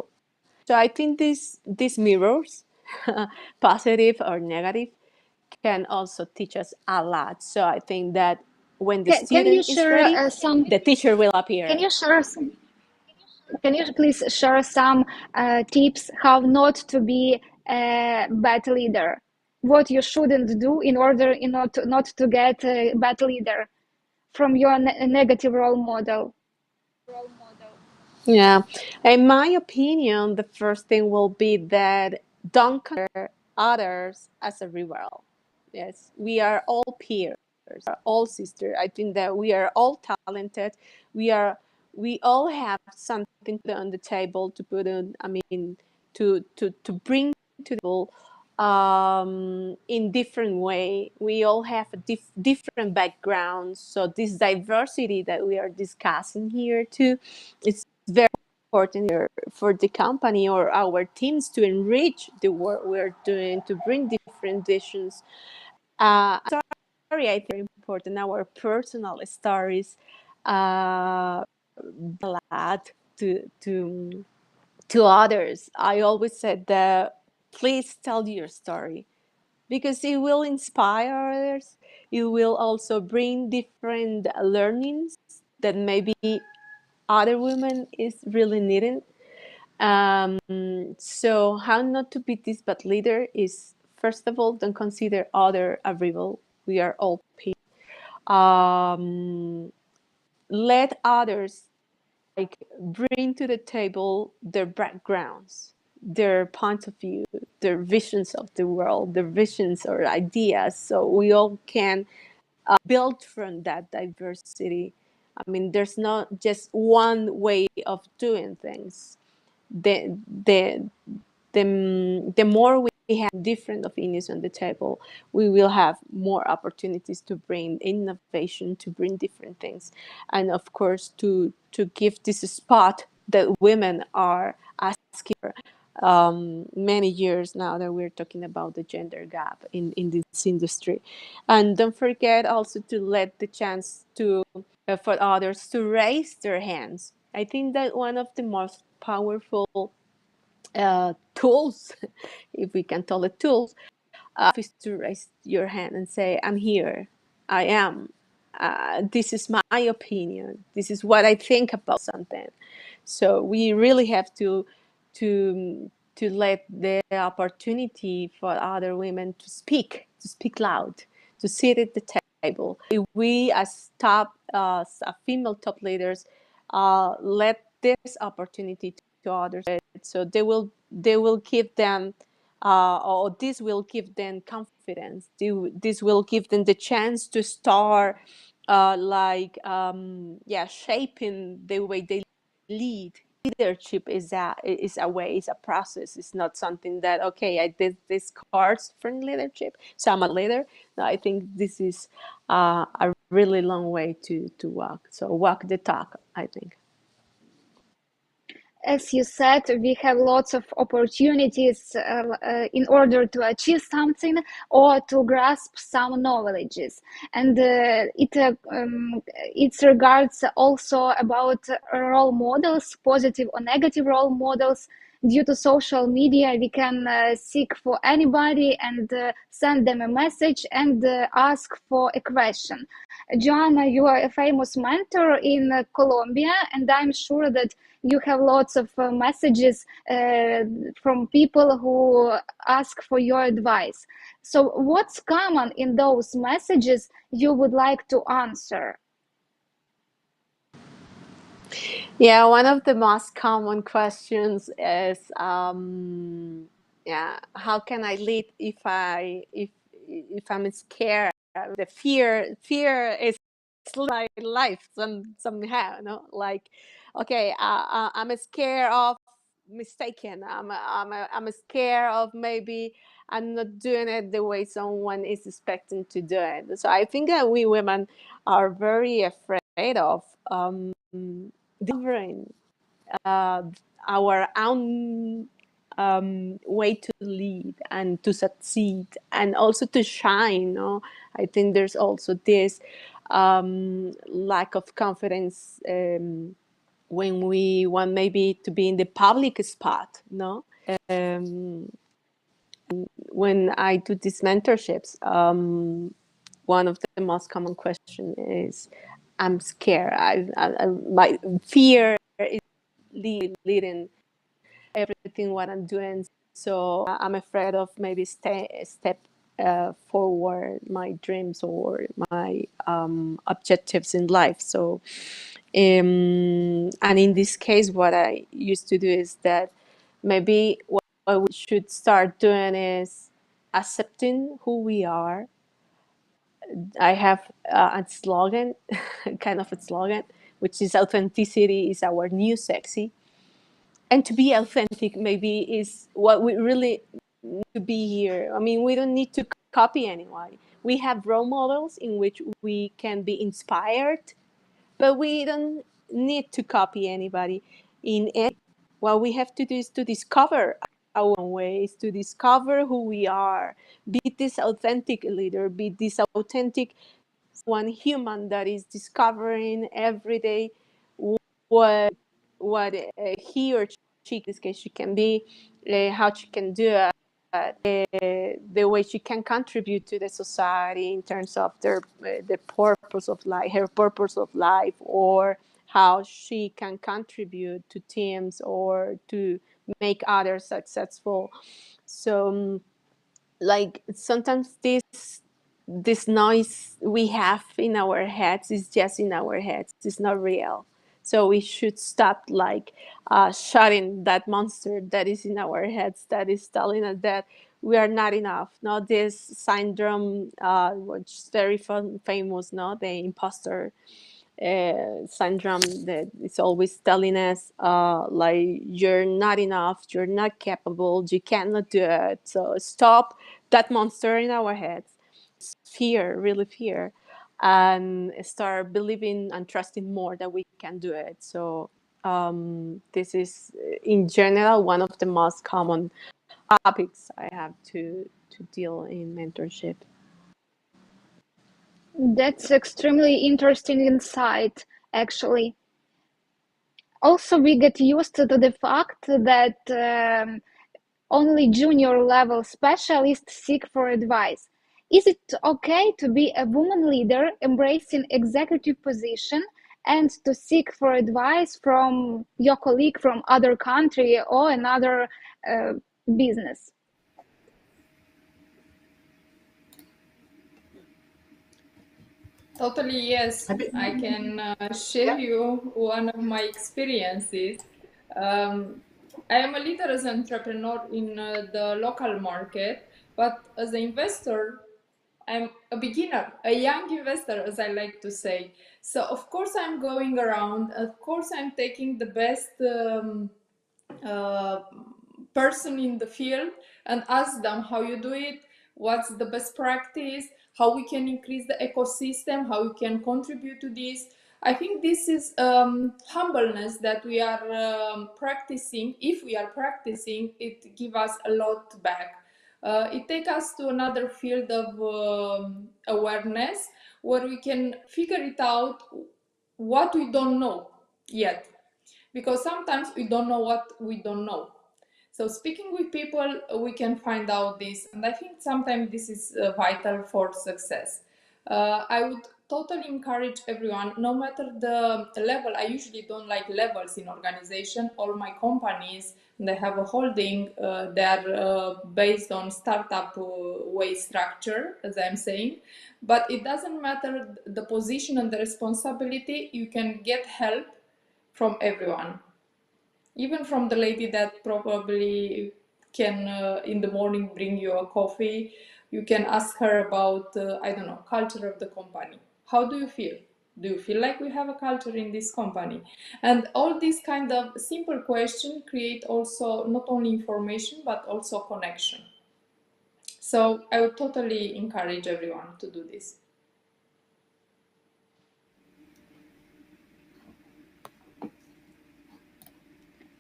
[SPEAKER 2] So I think these mirrors, positive or negative, can also teach us a lot. So I think that when the
[SPEAKER 1] can you
[SPEAKER 2] student is
[SPEAKER 1] share
[SPEAKER 2] ready,
[SPEAKER 1] some
[SPEAKER 2] the teacher will
[SPEAKER 1] can
[SPEAKER 2] appear.
[SPEAKER 1] you share some can you please share some tips how not to be a bad leader? What you shouldn't do in order not to get a bad leader from your negative role model?
[SPEAKER 2] Yeah, in my opinion, the first thing will be that don't consider others as a rival. Yes, we are all peers. are all sisters. I think that we are all talented. We all have something on the table to put on. I mean, to bring to the table in different way. We all have a different backgrounds. So this diversity that we are discussing here too, it's very important for the company or our teams to enrich the work we're doing, to bring different visions. Story, I think, very important. Our personal stories, a lot to others. I always said that please tell your story because it will inspire others. It will also bring different learnings that maybe other women is really needing. So how not to be this bad leader is, first of all, don't consider other a rival. We are all people. Let others bring to the table their backgrounds, their point of view, their visions of the world, their visions or ideas, so we all can build from that diversity. I mean, there's not just one way of doing things. The more we have different opinions on the table, we will have more opportunities to bring innovation, to bring different things, and of course to give this spot that women are asking for. Many years now that we're talking about the gender gap in this industry. And don't forget also to let the chance to for others to raise their hands. I think that one of the most powerful tools, if we can call it tools, is to raise your hand and say, I'm here, I am. This is my opinion. This is what I think about something. So we really have to let the opportunity for other women to speak loud, to sit at the table. If we as female top leaders let this opportunity to others, so they will give them or this will give them confidence. This will give them the chance to start shaping the way they lead. Leadership is a way, is a process. It's not something that, okay, I did this course for leadership, so I'm a leader. No, I think this is a really long way to walk. So walk the talk, I think.
[SPEAKER 1] As you said, we have lots of opportunities in order to achieve something or to grasp some knowledges, and it regards also about role models, positive or negative role models. Due to social media, we can seek for anybody and send them a message and ask for a question. Joanna, you are a famous mentor in Colombia, and I'm sure that you have lots of messages from people who ask for your advice. So what's common in those messages you would like to answer?
[SPEAKER 2] Yeah, one of the most common questions is, how can I lead if I'm scared? The fear is my life somehow, no? Like, okay, I'm scared of mistaken. I'm scared of maybe I'm not doing it the way someone is expecting to do it. So I think that we women are very afraid of delivering our own way to lead and to succeed and also to shine. No, I think there's also this lack of confidence when we want maybe to be in the public spot. No, when I do these mentorships, one of the most common questions is, I'm scared. My fear is leading everything what I'm doing. So I'm afraid of maybe step forward my dreams or my objectives in life. So, and in this case, what I used to do is that maybe what we should start doing is accepting who we are, I have a slogan, kind of a slogan, which is authenticity is our new sexy. And to be authentic maybe is what we really need to be here. I mean, we don't need to copy anyone. We have role models in which we can be inspired, but we don't need to copy anybody. In any, what we have to do is to discover our own ways, to discover who we are, be this authentic leader, be this authentic one human that is discovering every day what he or she, in this case, she can be, how she can do it, the way she can contribute to the society in terms of the purpose of life, her purpose of life, or how she can contribute to teams or to make others successful. So like sometimes this noise we have in our heads is just in our heads, it's not real. So we should stop like shutting that monster that is in our heads that is telling us that we are not enough. Not this syndrome, which is very famous, no, the imposter syndrome that is always telling us like you're not enough, you're not capable, you cannot do it. So stop that monster in our heads, fear, really fear, and start believing and trusting more that we can do it. So this is in general one of the most common topics I have to deal in mentorship.
[SPEAKER 1] That's extremely interesting insight, actually. Also, we get used to the fact that only junior level specialists seek for advice. Is it okay to be a woman leader embracing executive position and to seek for advice from your colleague from other country or another business?
[SPEAKER 5] Totally, yes. I can share you one of my experiences. I am a leader as an entrepreneur in the local market, but as an investor, I'm a beginner, a young investor, as I like to say. So, of course, I'm going around. Of course, I'm taking the best uh, person in the field and ask them how you do it, what's the best practice, how we can increase the ecosystem, how we can contribute to this. I think this is humbleness that we are practicing. If we are practicing, it gives us a lot back. It takes us to another field of awareness where we can figure it out what we don't know yet, because sometimes we don't know what we don't know. So speaking with people, we can find out this, and I think sometimes this is vital for success. I would totally encourage everyone, no matter the level. I usually don't like levels in organization. All my companies, they have a holding, they're based on startup way structure, as I'm saying. But it doesn't matter the position and the responsibility, you can get help from everyone, even from the lady that probably can in the morning bring you a coffee. You can ask her about I don't know, culture of the company. How do you feel? Do you feel like we have a culture in this company? And all these kind of simple questions create also not only information but also connection. So I would totally encourage everyone to do this.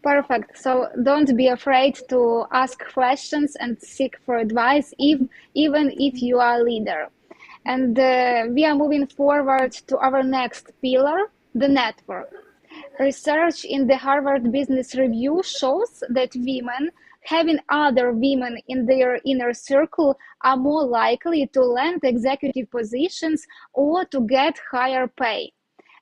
[SPEAKER 1] Perfect. So don't be afraid to ask questions and seek for advice, even if you are a leader. And we are moving forward to our next pillar, the network. Research in the Harvard Business Review shows that women having other women in their inner circle are more likely to land executive positions or to get higher pay.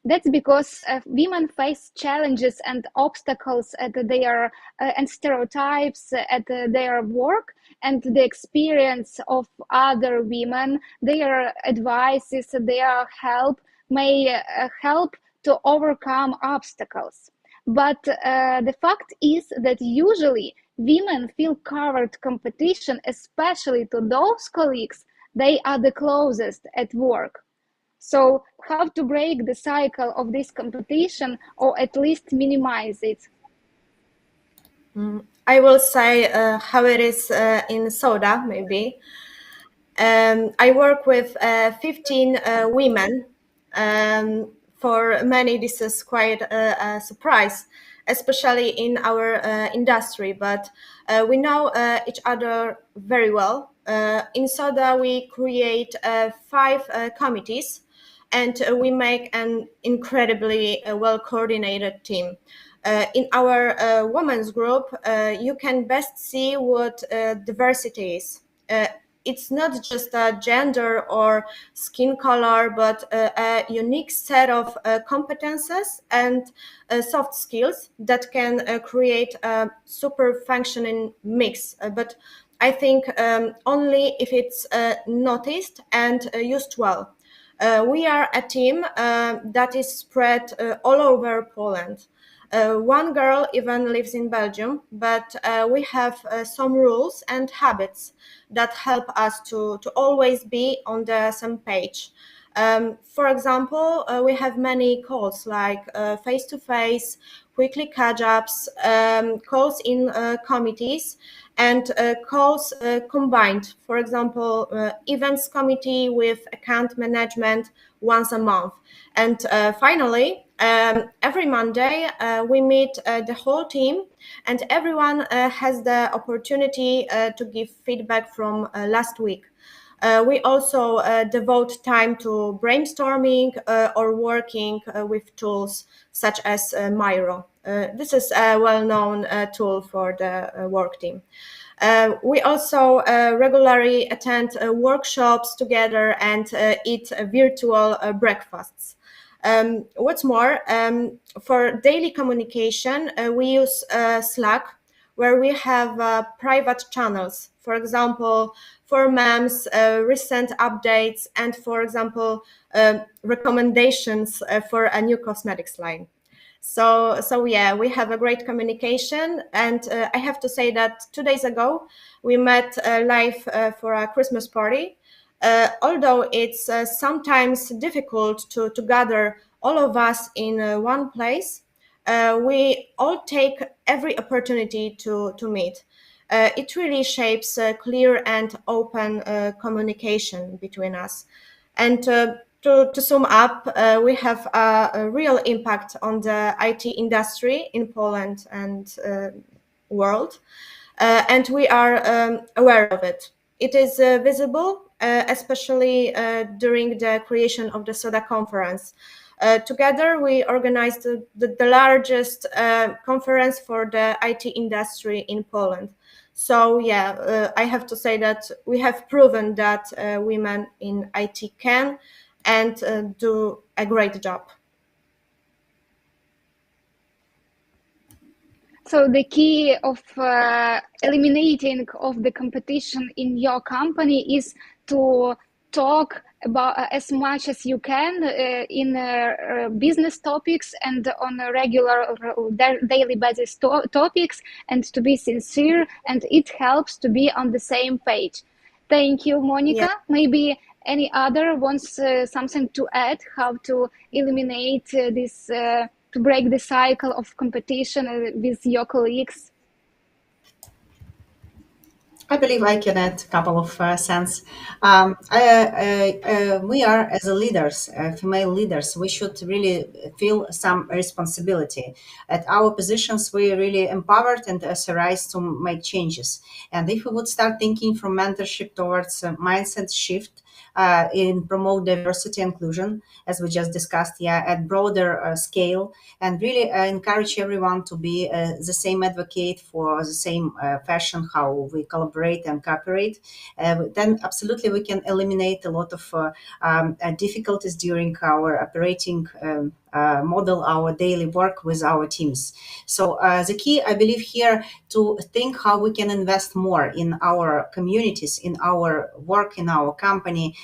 [SPEAKER 1] That's because women face challenges and obstacles at their and stereotypes at their work, and the experience of other women, their advices, their help may help to overcome obstacles. But the fact is that usually women feel covered competition, especially to those colleagues they are the closest at work. So how to break the cycle of this competition, or at least minimize it?
[SPEAKER 4] I will say how it is in Soda, maybe. I work with 15 women. For many, this is quite a surprise, especially in our industry, but we know each other very well. In Soda, we create 5 committees, and we make an incredibly well coordinated team. In our women's group, you can best see what diversity is. It's not just a gender or skin color, but a unique set of competences and soft skills that can create a super functioning mix. But I think only if it's noticed and used well. We are a team that is spread all over Poland. One girl even lives in Belgium, but we have some rules and habits that help us to always be on the same page. For example, we have many calls like face-to-face, weekly catch-ups, calls in committees, and calls combined. For example, events committee with account management once a month. And finally, every Monday, we meet the whole team, and everyone has the opportunity to give feedback from last week. We also devote time to brainstorming or working with tools such as Miro. This is a well-known tool for the work team. We also regularly attend workshops together and eat virtual breakfasts. What's more, for daily communication, we use Slack, where we have private channels, for example, for memes, recent updates, and for example, recommendations for a new cosmetics line. So yeah, we have a great communication, and I have to say that 2 days ago we met live for a Christmas party. Although it's sometimes difficult to gather all of us in one place, we all take every opportunity to meet. It really shapes clear and open communication between us. And to sum up, we have a real impact on the IT industry in Poland and world, and we are aware of it. It is visible, especially during the creation of the SODA conference. Together, we organized the largest conference for the IT industry in Poland. So yeah, I have to say that we have proven that women in IT can and do a great job.
[SPEAKER 1] So the key of eliminating of the competition in your company is to talk about as much as you can in business topics and on a regular daily basis topics, and to be sincere, and it helps to be on the same page. Thank you, Monika.
[SPEAKER 4] Yeah.
[SPEAKER 1] Maybe any other wants something to add, how to eliminate this to break the cycle of competition with your colleagues?
[SPEAKER 6] I believe I can add a couple of cents. We are, as a leaders, female leaders, we should really feel some responsibility. At our positions, we really empowered and authorized to make changes. And if we would start thinking from mentorship towards a mindset shift, in promote diversity and inclusion, as we just discussed, at broader scale, and really encourage everyone to be the same advocate for the same fashion, how we collaborate and cooperate, then absolutely we can eliminate a lot of difficulties during our operating model, our daily work with our teams. So the key, I believe, here to think how we can invest more in our communities, in our work, in our company,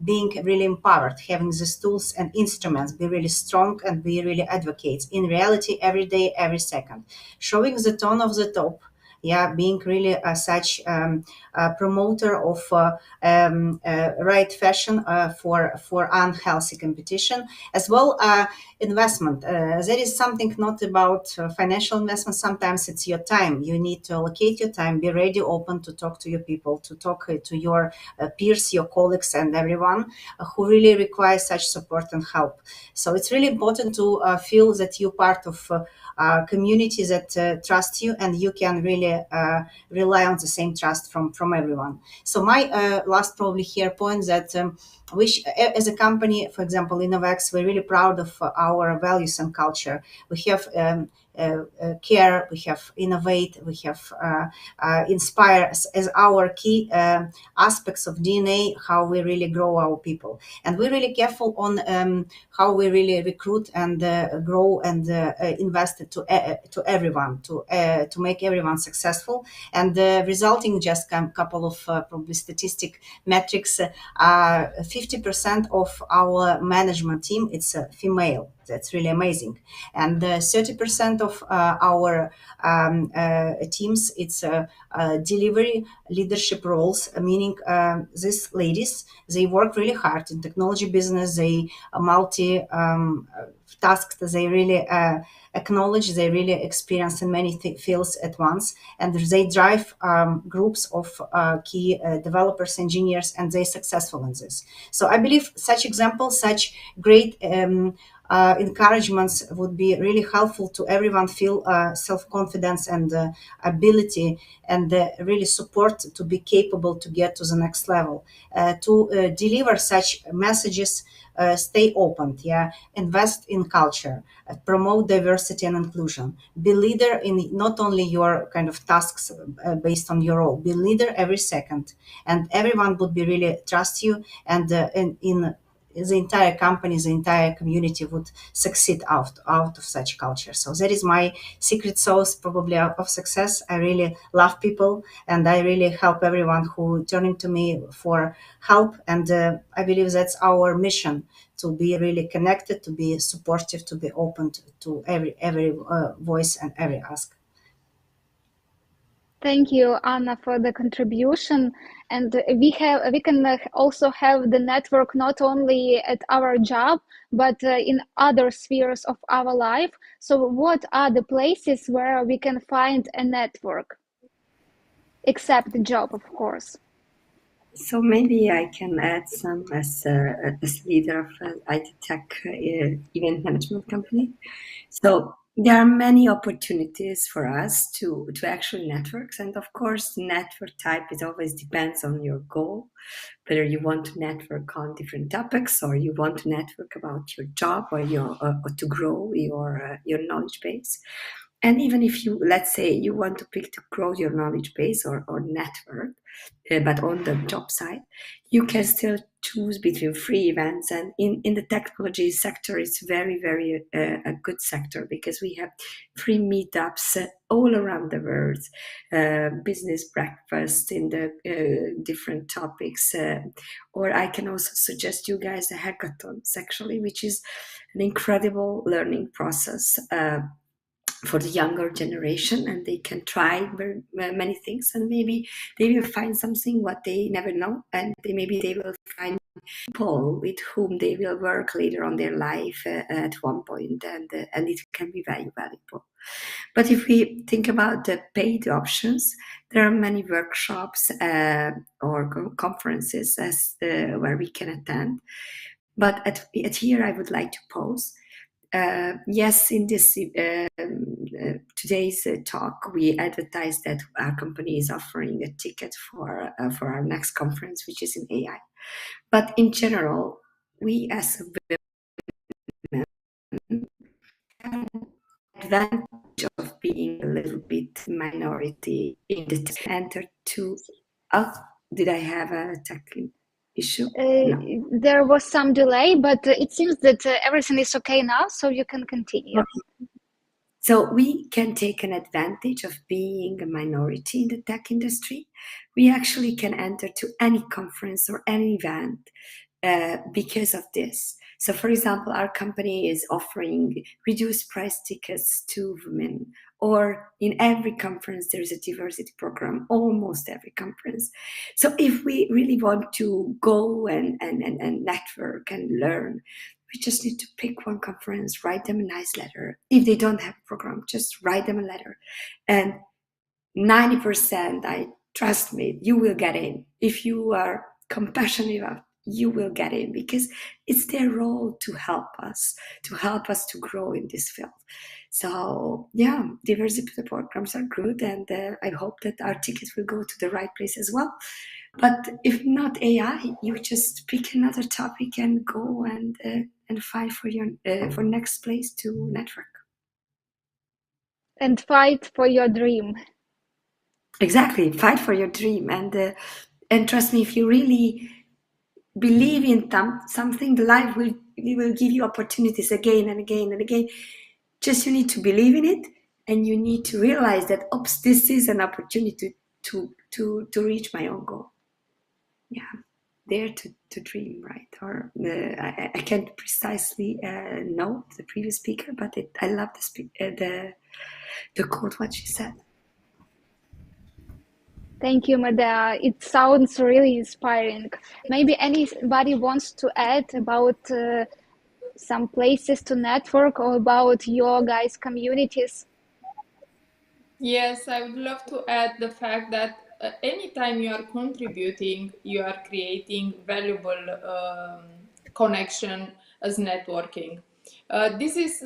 [SPEAKER 6] being really empowered, having these tools and instruments, be really strong and be really advocates in reality every day, every second, showing the tone of the top. yeah, being really such a promoter of right fashion for unhealthy competition, as well investment. There is something not about financial investment. Sometimes it's your time. You need to allocate your time, be ready, open to talk to your people, to talk to your peers, your colleagues, and everyone who really requires such support and help. So it's really important to feel that you're part of community that trust you, and you can really rely on the same trust from everyone. So my last probably here point that which as a company, for example, Innovecs, we're really proud of our values and culture. We have care, we have innovate, we have inspire as our key aspects of DNA, how we really grow our people. And we're really careful on how we really recruit and grow and invest to everyone, to make everyone successful. And resulting just a couple of probably statistic metrics, 50% of our management team, it's female. That's really amazing. And 30% of our teams, it's delivery leadership roles, meaning these ladies, they work really hard in technology business. They multi tasks. They really acknowledge, they really experience in many fields at once, and they drive groups of key developers, engineers, and they're successful in this. So I believe such examples, such great encouragements would be really helpful to everyone feel self-confidence and ability and really support to be capable to get to the next level, to deliver such messages. Stay open, yeah, invest in culture, promote diversity and inclusion, be leader in not only your kind of tasks based on your role, be leader every second, and everyone would be really trust you, and in the entire company, the entire community would succeed out of such culture. So that is my secret sauce probably of success. I really love people, and I really help everyone who turning to me for help. And I believe that's our mission, to be really connected, to be supportive, to be open to every voice and every ask.
[SPEAKER 1] Thank you, Anna, for the contribution. And we can also have the network not only at our job, but in other spheres of our life. So what are the places where we can find a network, except the job, of course?
[SPEAKER 3] So maybe I can add some as leader of an IT tech event management company. So there are many opportunities for us to actually networks, and of course, network type is always depends on your goal, whether you want to network on different topics or you want to network about your job or or to grow your knowledge base. And even if you, let's say, you want to pick to grow your knowledge base or network, but on the job side, you can still choose between free events. And in the technology sector, it's very, very a good sector, because we have free meetups all around the world, business breakfast in the different topics. Or I can also suggest you guys the hackathons, actually, which is an incredible learning process for the younger generation, and they can try very many things, and maybe they will find something what they never know, and maybe they will find people with whom they will work later on their life at one point, and it can be very valuable. But if we think about the paid options, there are many workshops or conferences where we can attend. But at here, I would like to pose. Yes, in this today's talk, we advertised that our company is offering a ticket for our next conference, which is in AI. But in general, we as women have an advantage of being a little bit minority in the enter to. Oh, did I have a tech issue?
[SPEAKER 1] No. There was some delay, but it seems that everything is okay now, so you can continue.
[SPEAKER 3] Okay. So we can take an advantage of being a minority in the tech industry. We actually can enter to any conference or any event because of this. So for example, our company is offering reduced price tickets to women or in every conference there is a diversity program, almost every conference. So if we really want to go and network and learn, we just need to pick one conference, write them a nice letter. If they don't have a program, just write them a letter. And 90%, trust me, you will get in. If you are compassionate enough, you will get in, because it's their role to help us to grow in this field. So yeah, diversity programs are good, and I hope that our tickets will go to the right place as well. But if not AI, you just pick another topic and go and fight for your for next place to network.
[SPEAKER 1] And fight for your dream.
[SPEAKER 3] Exactly, fight for your dream, and trust me, if you really believe in something, the life will give you opportunities again and again and again. Just you need to believe in it, and you need to realize that, oops, this is an opportunity to reach my own goal. Yeah, dare to dream, right? Or I can't precisely know the previous speaker, but I love the quote, what she said.
[SPEAKER 1] Thank you, Medea. It sounds really inspiring. Maybe anybody wants to add about some places to network, or about your guys' communities?
[SPEAKER 5] Yes, I would love to add the fact that anytime you are contributing, you are creating valuable connection as networking. This is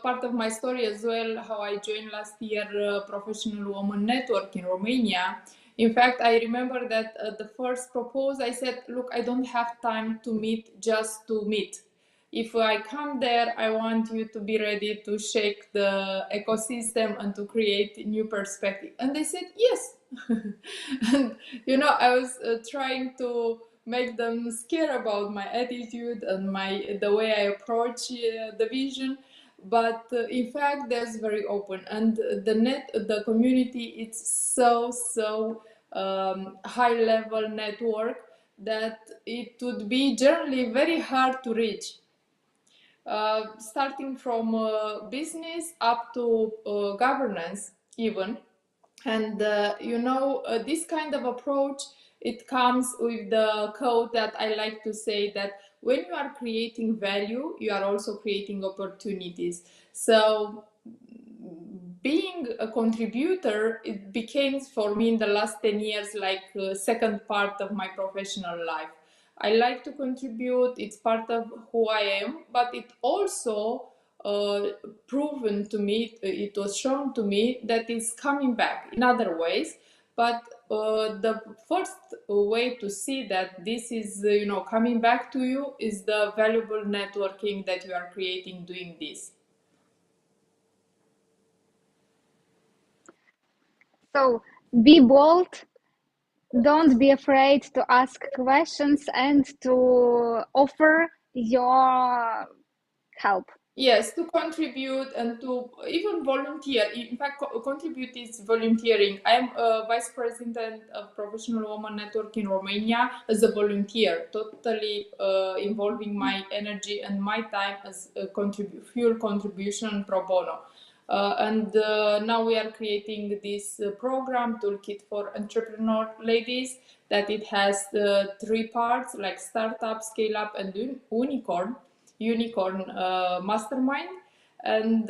[SPEAKER 5] part of my story as well, how I joined last year Professional Women Network in Romania. In fact, I remember that the first proposal, I said, look, I don't have time to meet just to meet. If I come there, I want you to be ready to shake the ecosystem and to create new perspective. And they said yes. And I was trying to make them scared about my attitude and the way I approach the vision. But in fact, that's very open, and the community, it's so high level network that it would be generally very hard to reach. Starting from business up to governance even. And this kind of approach, it comes with the code that I like to say, that when you are creating value, you are also creating opportunities. So being a contributor, it became for me in the last 10 years like a second part of my professional life. I like to contribute, it's part of who I am, but it also proven to me, it was shown to me that it's coming back in other ways. But the first way to see that this is coming back to you is the valuable networking that you are creating doing this.
[SPEAKER 1] So be bold, don't be afraid to ask questions and to offer your help.
[SPEAKER 5] Yes, to contribute and to even volunteer. In fact, contribute is volunteering. I am a vice president of Professional Women Network in Romania as a volunteer, totally involving my energy and my time as a fuel contribution pro bono. And now we are creating this program, Toolkit for Entrepreneur Ladies, that it has the 3 parts, like startup, scale up, and unicorn mastermind. And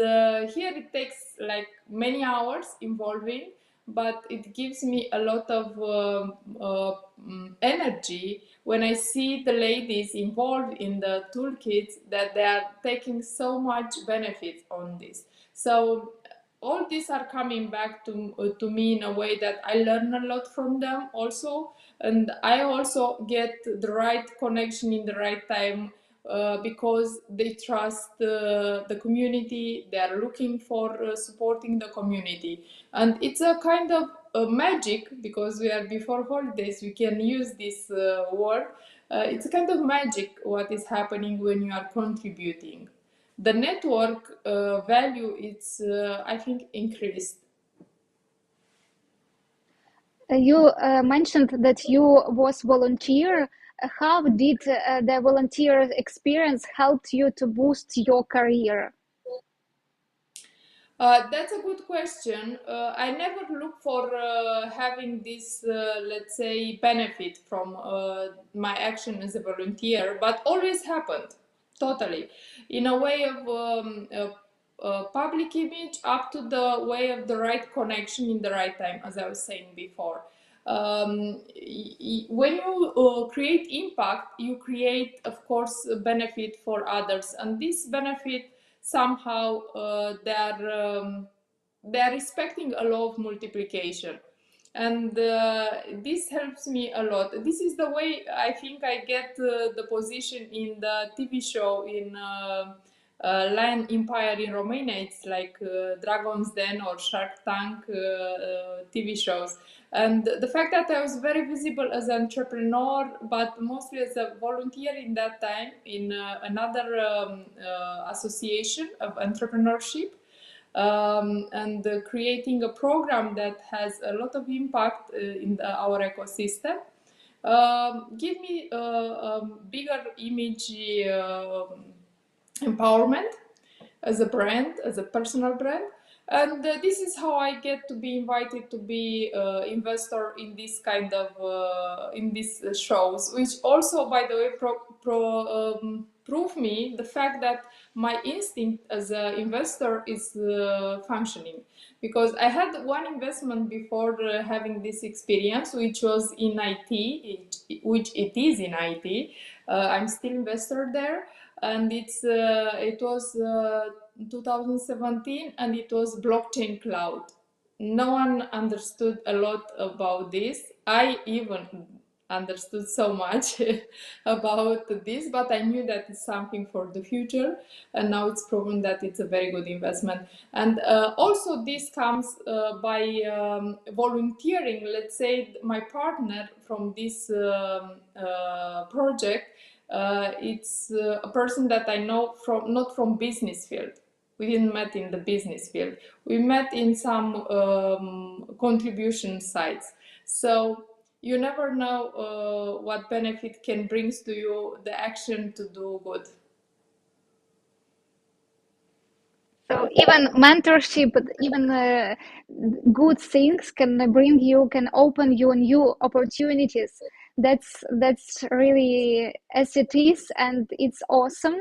[SPEAKER 5] here it takes like many hours involving, but it gives me a lot of energy when I see the ladies involved in the toolkits, that they are taking so much benefit on this. So all these are coming back to me in a way that I learn a lot from them also, and I also get the right connection in the right time, because they trust the community, they are looking for supporting the community. And it's a kind of magic, because we are before holidays, we can use this word. It's a kind of magic what is happening when you are contributing. The network value, it's I think increased.
[SPEAKER 1] You mentioned that you was volunteer. How did the volunteer experience help you to boost your career?
[SPEAKER 5] That's a good question. I never look for having this, let's say, benefit from my action as a volunteer, but always happened, totally, in a way of public image up to the way of the right connection in the right time, as I was saying before. When you create impact, you create, of course, a benefit for others, and this benefit somehow they are respecting a law of multiplication, and this helps me a lot. This is the way I think I get the position in the TV show in Lion Empire in Romania. It's like Dragon's Den or Shark Tank TV shows. And the fact that I was very visible as an entrepreneur, but mostly as a volunteer in that time in another association of entrepreneurship, and creating a program that has a lot of impact in our ecosystem, give me a bigger image empowerment as a brand, as a personal brand. And this is how I get to be invited to be investor in this kind of in these shows, which also, by the way, prove me the fact that my instinct as an investor is functioning. Because I had one investment before having this experience, which was in IT, which it is in IT. I'm still investor there, and it was 2017, and it was blockchain cloud. No one understood a lot about this. I even understood so much about this, but I knew that it's something for the future, and now it's proven that it's a very good investment. And also this comes by volunteering. Let's say my partner from this project, it's a person that I know from, not from business field. We didn't met in the business field. We met in some contribution sites. So you never know what benefit can bring to you the action to do good.
[SPEAKER 1] So even mentorship, even good things can bring you, can open you new opportunities. That's really as it is, and it's awesome.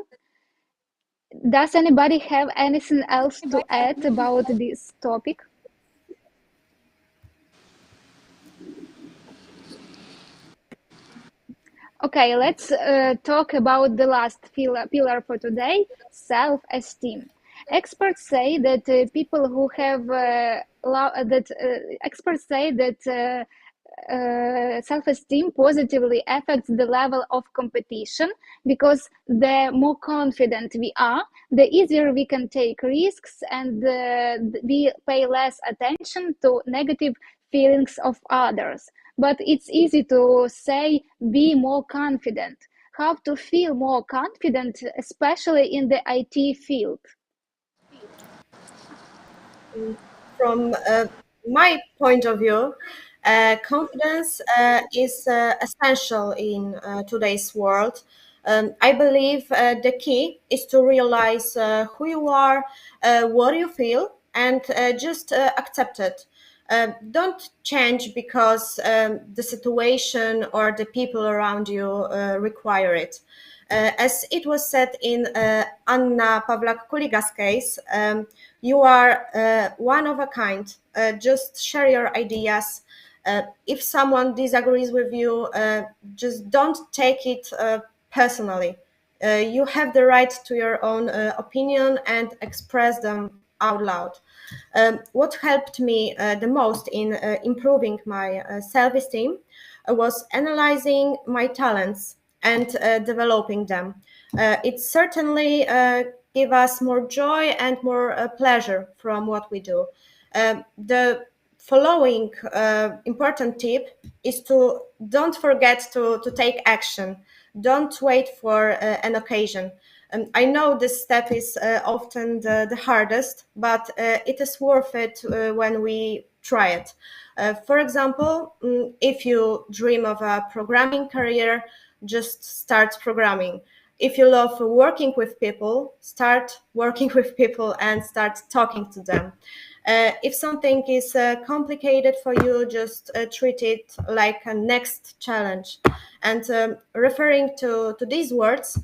[SPEAKER 1] Does anybody have anything else to add about this topic? Okay, let's talk about the last pillar for today, self-esteem. Experts say that people who have experts say that self-esteem positively affects the level of competition, because the more confident we are, the easier we can take risks, and we pay less attention to negative feelings of others. But it's easy to say, be more confident. How to feel more confident, especially in the IT field?
[SPEAKER 4] From my point of view, confidence is essential in today's world. I believe the key is to realize who you are, what you feel, and just accept it. Don't change because the situation or the people around you require it. As it was said in Anna Pawlak-Kuliga's case, you are one of a kind. Just share your ideas. If someone disagrees with you, just don't take it personally. You have the right to your own opinion and express them out loud. What helped me the most in improving my self-esteem was analyzing my talents and developing them. It certainly give us more joy and more pleasure from what we do. The following important tip is to don't forget to take action. Don't wait for an occasion. I know this step is often the hardest, but it is worth it when we try it. For example, if you dream of a programming career, just start programming. if you love working with people, start working with people and start talking to them. If something is complicated for you, just treat it like a next challenge. And referring to these words,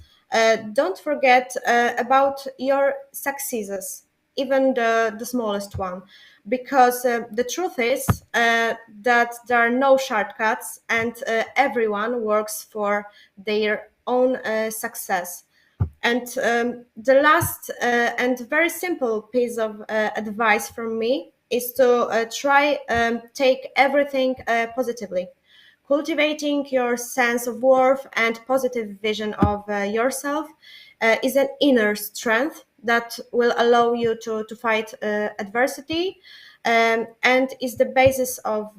[SPEAKER 4] don't forget about your successes, even the smallest one, because the truth is that there are no shortcuts, and everyone works for their own success. And the last and very simple piece of advice from me is to try take everything positively. Cultivating your sense of worth and positive vision of yourself is an inner strength that will allow you to fight adversity, and is the basis of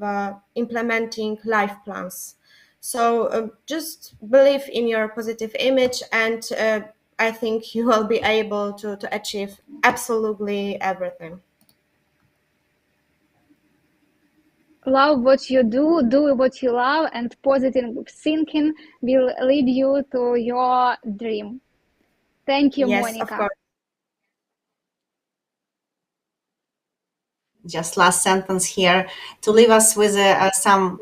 [SPEAKER 4] implementing life plans. So just believe in your positive image, and I think you will be able to achieve absolutely everything.
[SPEAKER 1] Love what you do what you love, and positive thinking will lead you to your dream. Thank you,
[SPEAKER 4] Yes, of
[SPEAKER 1] Monika.
[SPEAKER 4] course.
[SPEAKER 6] Just last sentence here to leave us with some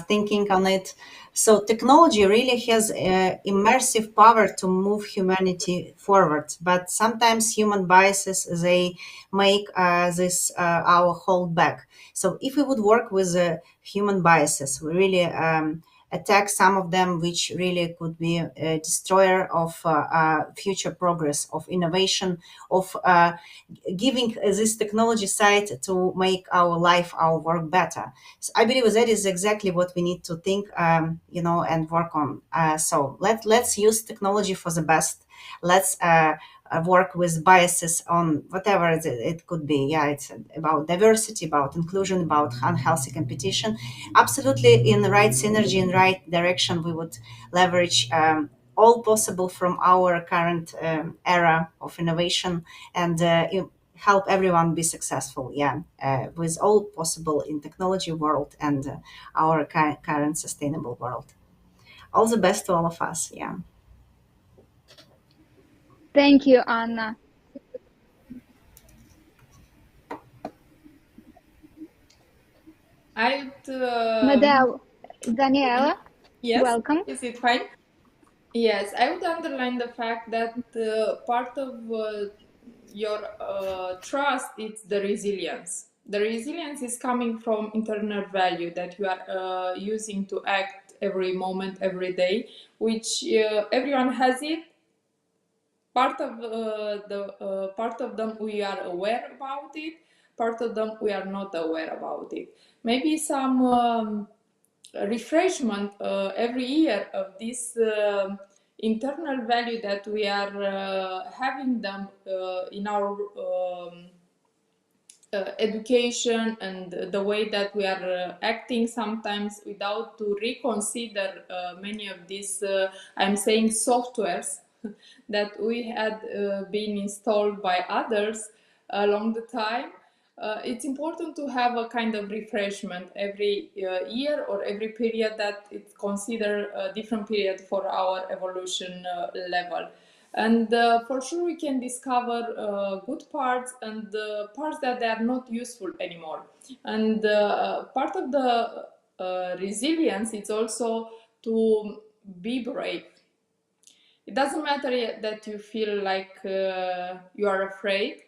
[SPEAKER 6] thinking on it. So technology really has immersive power to move humanity forward, but sometimes human biases, they make this our hold back. So if we would work with human biases, we really attack some of them, which really could be a destroyer of future progress, of innovation, of giving this technology side to make our life, our work better. So I believe that is exactly what we need to think, and work on. So let's use technology for the best. Let's work with biases on whatever it could be. Yeah, it's about diversity, about inclusion, about unhealthy competition. Absolutely, in the right synergy, in the right direction, we would leverage all possible from our current era of innovation, and help everyone be successful, with all possible in technology world and our current sustainable world. All the best to all of us.
[SPEAKER 1] Thank you, Anna.
[SPEAKER 5] I'd
[SPEAKER 1] Medea, Daniela,
[SPEAKER 5] yes,
[SPEAKER 1] welcome.
[SPEAKER 5] is it fine? Yes, I would underline the fact that part of your trust is the resilience. The resilience is coming from internal value that you are using to act every moment, every day, which everyone has it. Part of them we are aware about it. Part of them we are not aware about it. Maybe some refreshment every year of this internal value that we are having them in our education, and the way that we are acting sometimes without to reconsider many of these I'm saying softwares that we had been installed by others along the time. It's important to have a kind of refreshment every year or every period, that it's considered a different period for our evolution level. And for sure we can discover good parts and parts that they are not useful anymore. And part of the resilience is also to be brave. It doesn't matter that you feel like you are afraid.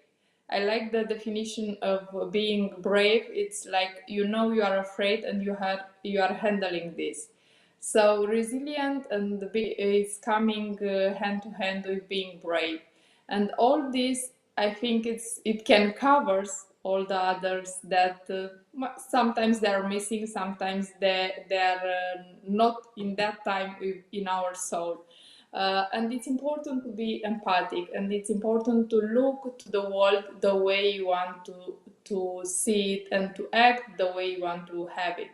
[SPEAKER 5] I like the definition of being brave. It's like you know you are afraid and you are handling this. So resilient and is coming hand to hand with being brave, and all this I think it can covers all the others that sometimes they are missing, sometimes they are not in that time in our soul. And it's important to be empathic, and it's important to look to the world the way you want to see it, and to act the way you want to have it.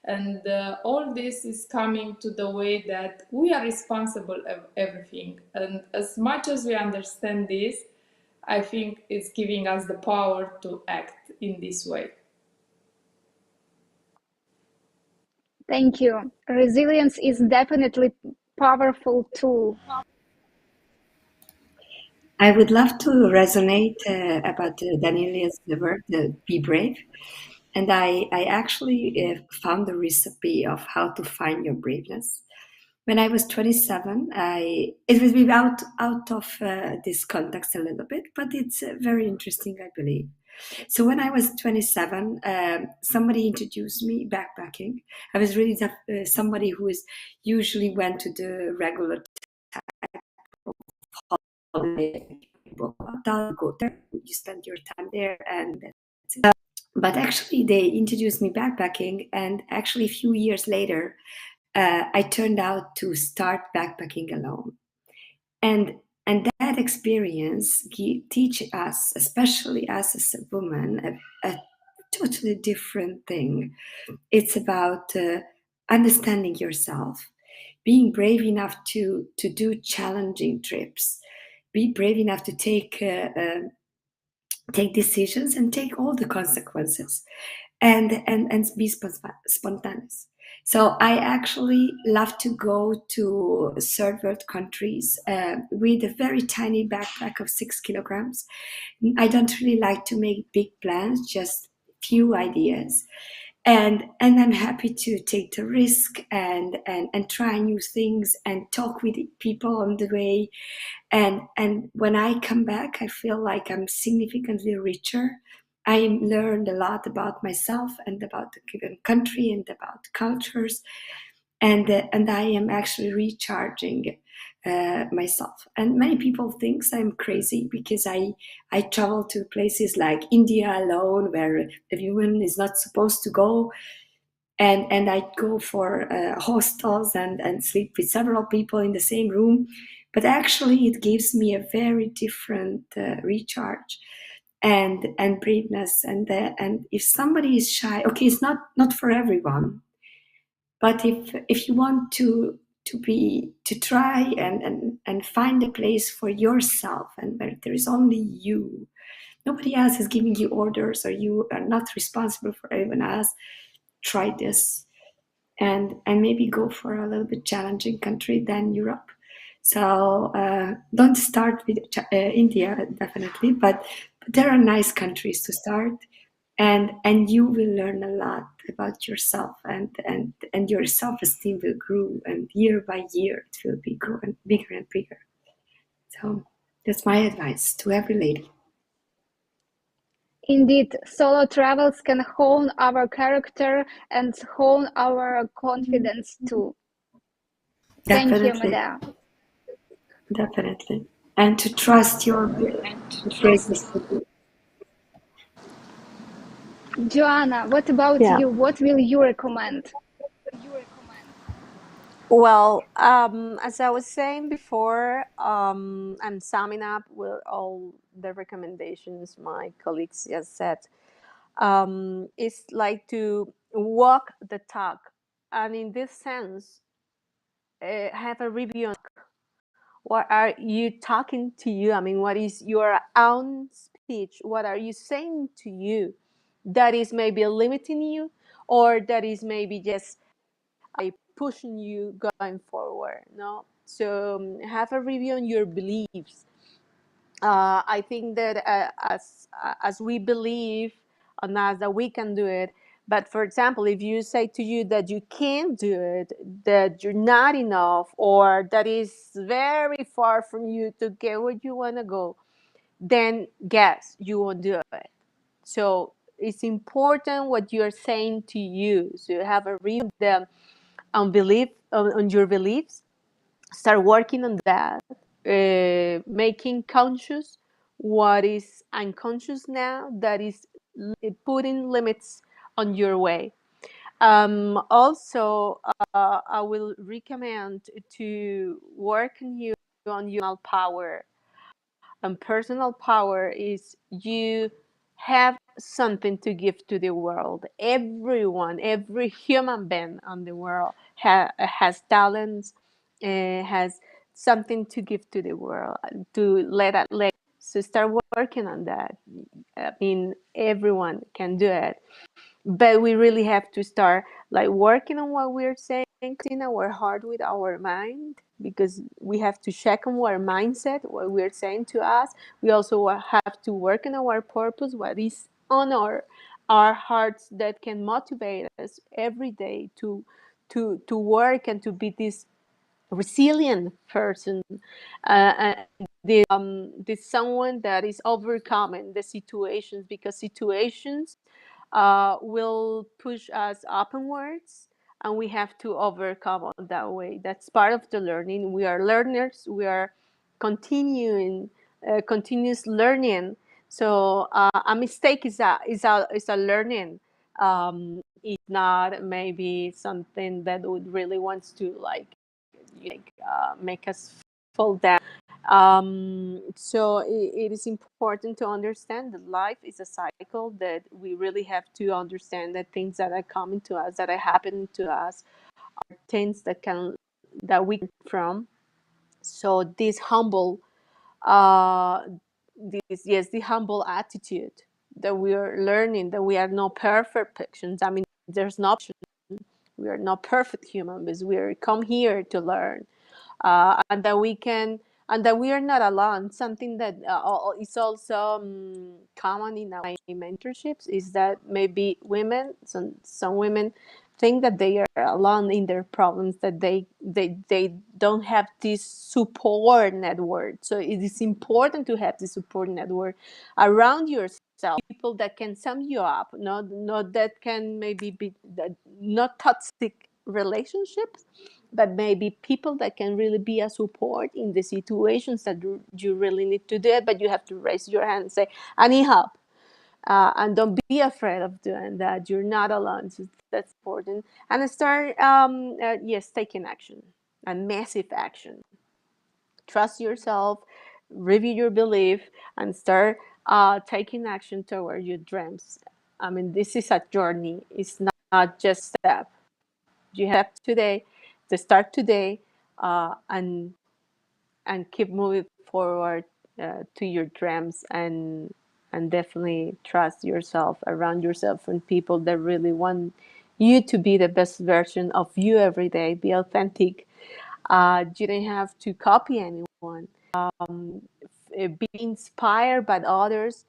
[SPEAKER 5] And all this is coming to the way that we are responsible of everything. And as much as we understand this, I think it's giving us the power to act in this way.
[SPEAKER 1] Thank you. Resilience is definitely powerful tool.
[SPEAKER 3] I would love to resonate about Daniela's word, be brave. And I actually found the recipe of how to find your braveness. When I was 27, it will be out of this context a little bit, but it's very interesting, I believe. So when I was 27, somebody introduced me backpacking. I was really somebody who is usually went to the regular holiday. Go there, you spend your time there, and that's it. But actually, they introduced me backpacking, and actually, a few years later, I turned out to start backpacking alone. And that experience teach us, especially us as a woman, a totally different thing. It's about understanding yourself, being brave enough to do challenging trips, be brave enough to take decisions and take all the consequences, and be spontaneous. So I actually love to go to third world countries with a very tiny backpack of 6 kilograms. I don't really like to make big plans, just few ideas. And I'm happy to take the risk and try new things and talk with people on the way. And when I come back, I feel like I'm significantly richer. I learned a lot about myself and about the given country and about cultures, and I am actually recharging myself. And many people think I'm crazy because I travel to places like India alone, where a woman is not supposed to go, and I go for hostels and sleep with several people in the same room. But actually, it gives me a very different recharge and braveness. And if somebody is shy, okay, it's not for everyone. But if you want to try and find a place for yourself, and where there is only you, nobody else is giving you orders, or you are not responsible for anyone else, try this. And maybe go for a little bit challenging country than Europe. So don't start with India, definitely, but there are nice countries to start, and you will learn a lot about yourself, and your self-esteem will grow, and year by year it will be growing bigger and bigger. So that's my advice to every lady.
[SPEAKER 1] Indeed, solo travels can hone our character and hone our confidence too. Thank you,
[SPEAKER 3] Definitely.
[SPEAKER 1] Medea.
[SPEAKER 3] Definitely. And to trust your braveness.
[SPEAKER 1] Joanna, what about
[SPEAKER 2] Yeah.
[SPEAKER 1] you? What will you recommend?
[SPEAKER 2] Well, as I was saying before, I'm summing up with all the recommendations my colleagues just said. It's like to walk the talk, and in this sense, have a review on what are you talking to you. I mean, what is your own speech? What are you saying to you that is maybe limiting you, or that is maybe just pushing you going forward? No, so have a review on your beliefs. I think that as we believe on us that we can do it, but for example, if you say to you that you can't do it, that you're not enough, or that is very far from you to get where you want to go, then guess you won't do it. So it's important what you're saying to you. So you have a review on your beliefs. Start working on that, making conscious what is unconscious now that is putting limits on your way. Also, I will recommend to work on your power. And personal power is you have something to give to the world. Everyone, every human being on the world has talents, has something to give to the world, to let that legacy. So start working on that. I mean, everyone can do it, but we really have to start like working on what we're saying in our heart with our mind, because we have to check on our mindset, what we're saying to us. We also have to work on our purpose, what is on our hearts, that can motivate us every day to work and to be this resilient person, this someone that is overcoming the situations, because situations will push us upwards, and we have to overcome on that way. That's part of the learning. We are learners. We are continuous learning. So a mistake is a learning. It's not maybe something that would really wants to make us fall down. So it is important to understand that life is a cycle, that we really have to understand that things that are coming to us, that are happening to us, are things that we can from. So this humble, the humble attitude, that we are learning, that we are not perfections. I mean, there's no option. We are not perfect human beings. We are come here to learn, and that we can, and that we are not alone. Something that is also common in our mentorships is that maybe women, some women think that they are alone in their problems, that they don't have this support network. So it is important to have this support network around yourself, people that can sum you up, not that can maybe be that, not toxic relationships, but maybe people that can really be a support in the situations that you really need to do it. But you have to raise your hand and say, I need help. And don't be afraid of doing that. You're not alone. So that's important. And start, taking action, and massive action. Trust yourself, review your belief, and start taking action toward your dreams. I mean, this is a journey. It's not just a step. You have today to start today, and keep moving forward to your dreams, and definitely trust yourself, around yourself, and people that really want you to be the best version of you every day. Be authentic. You don't have to copy anyone. Be inspired by others,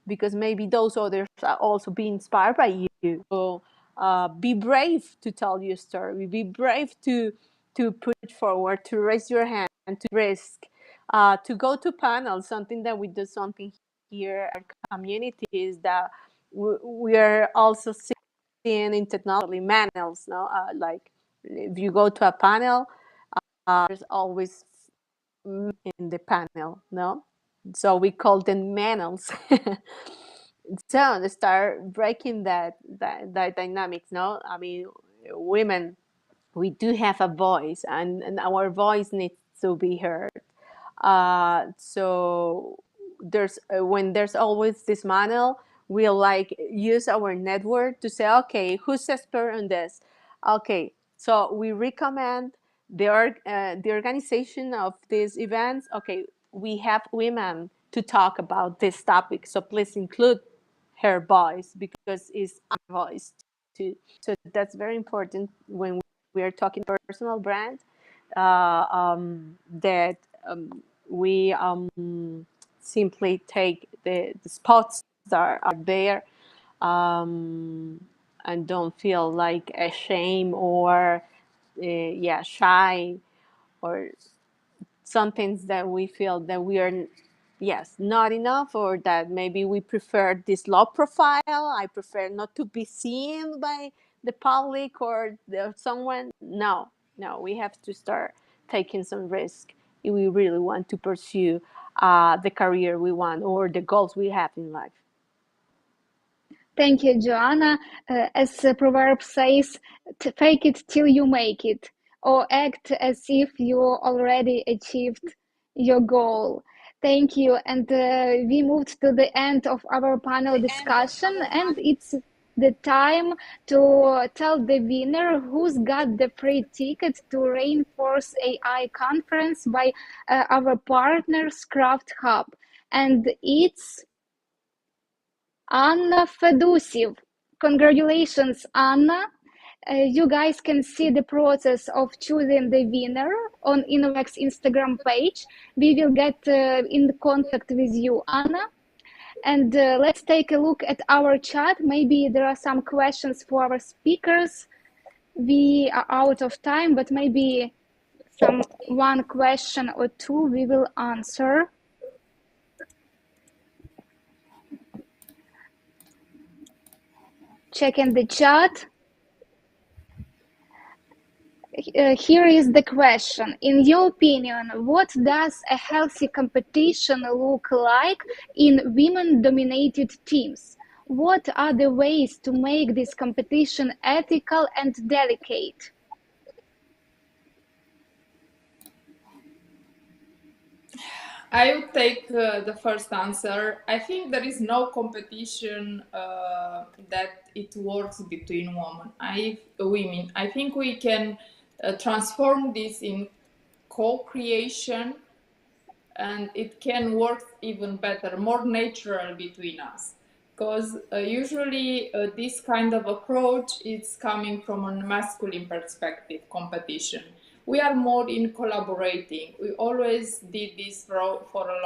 [SPEAKER 2] because maybe those others are also being inspired by you. So be brave to tell your story. Be brave to put it forward, to raise your hand, to risk, to go to panels. Something that we do something here at our community is that we are also seeing in technology panels. No, like if you go to a panel, there's always in the panel. No, so we call them manels. So they start breaking that dynamics. No, I mean, women, we do have a voice, and our voice needs to be heard. So there's when there's always this manual, we'll like use our network to say, okay, who's expert on this? Okay, so we recommend the organization of these events. Okay, we have women to talk about this topic, so please include her voice, because it's our voice too. So that's very important when we are talking personal brand, that we simply take the spots that are there, and don't feel like ashamed or shy, or some things that we feel that we are not enough, or that maybe we prefer this low profile. I prefer not to be seen by the public or someone. No, we have to start taking some risk if we really want to pursue the career we want, or the goals we have in life.
[SPEAKER 1] Thank you, Joanna. As the proverb says, fake it till you make it, or act as if you already achieved your goal. Thank you. And we moved to the end of our panel discussion, and it's the time to tell the winner who's got the free ticket to Reinforce AI conference by our partners CraftHub. And it's Anna Fedusiv. Congratulations, Anna. You guys can see the process of choosing the winner on Innovecs Instagram page. We will get in contact with you, Anna. And let's take a look at our chat. Maybe there are some questions for our speakers. We are out of time, but maybe one question or two we will answer. Checking the chat. Here is the question. In your opinion, what does a healthy competition look like in women-dominated teams? What are the ways to make this competition ethical and delicate?
[SPEAKER 5] I would take the first answer. I think there is no competition that it works between women. I think we can transform this in co-creation, and it can work even better, more natural between us. Because usually this kind of approach is coming from a masculine perspective, competition. We are more in collaborating. We always did this for a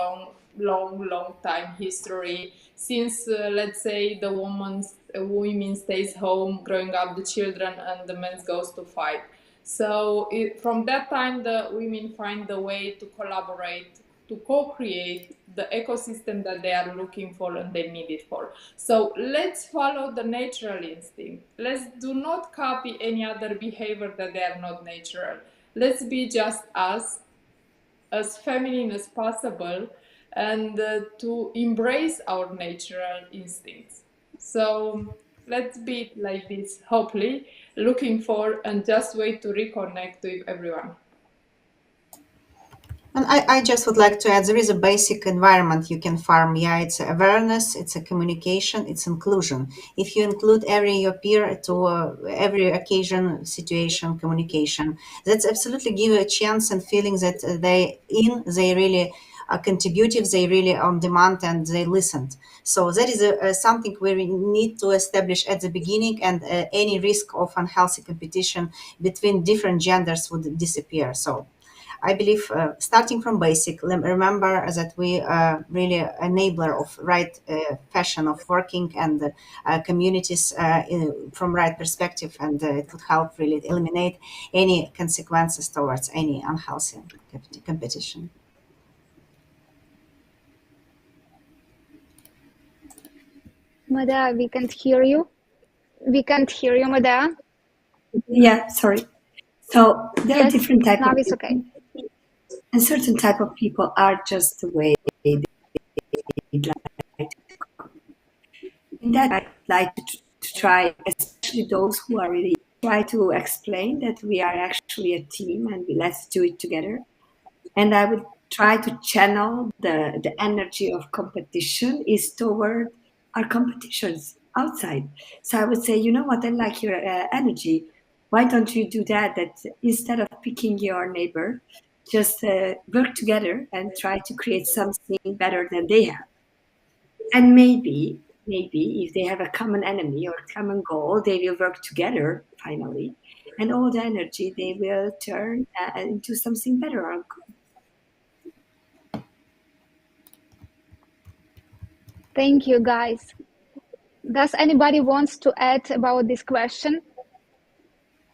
[SPEAKER 5] long time history. Since, let's say, the women stays home, growing up the children, and the men goes to fight. So from that time, the women find the way to collaborate, to co-create the ecosystem that they are looking for and they need it for. So let's follow the natural instinct. Let's do not copy any other behavior that they are not natural. Let's be just us, as feminine as possible, and to embrace our natural instincts. So let's be like this, hopefully, looking for and just wait to reconnect with everyone.
[SPEAKER 6] And I just would like to add, there is a basic environment you can farm. Yeah, it's awareness, it's a communication, it's inclusion. If you include your peer to every occasion, situation, communication, that's absolutely give you a chance and feeling that they really are contributive, they really on demand and they listened. So that is something we need to establish at the beginning, and any risk of unhealthy competition between different genders would disappear. So I believe starting from basic, remember that we are really enabler of right fashion of working and communities from right perspective, and it would help really eliminate any consequences towards any unhealthy competition.
[SPEAKER 1] Medea, we can't hear you. We can't hear you, Medea.
[SPEAKER 3] Yeah, sorry. So there are different types
[SPEAKER 1] now
[SPEAKER 3] of
[SPEAKER 1] it's
[SPEAKER 3] people,
[SPEAKER 1] okay.
[SPEAKER 3] and certain type of people are just the way they like. In that, I'd like to try, especially those who are really try to explain that we are actually a team and let's do it together. And I would try to channel the energy of competition is toward our competitions outside. So I would say, you know what, I like your energy. Why don't you do that? That instead of picking your neighbor, just work together and try to create something better than they have. And maybe if they have a common enemy or common goal, they will work together finally, and all the energy they will turn into something better or good.
[SPEAKER 1] Thank you, guys. Does anybody wants to add about this question?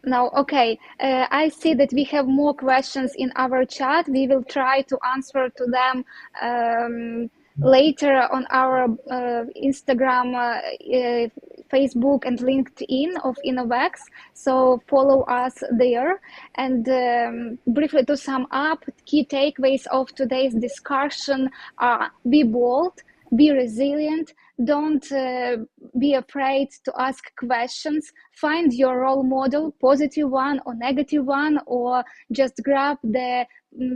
[SPEAKER 1] No, okay. I see that we have more questions in our chat. We will try to answer to them later on our Instagram, Facebook, and LinkedIn of Innovecs. So follow us there. And briefly to sum up, key takeaways of today's discussion are: be bold, be resilient, don't be afraid to ask questions, find your role model, positive one or negative one, or just grab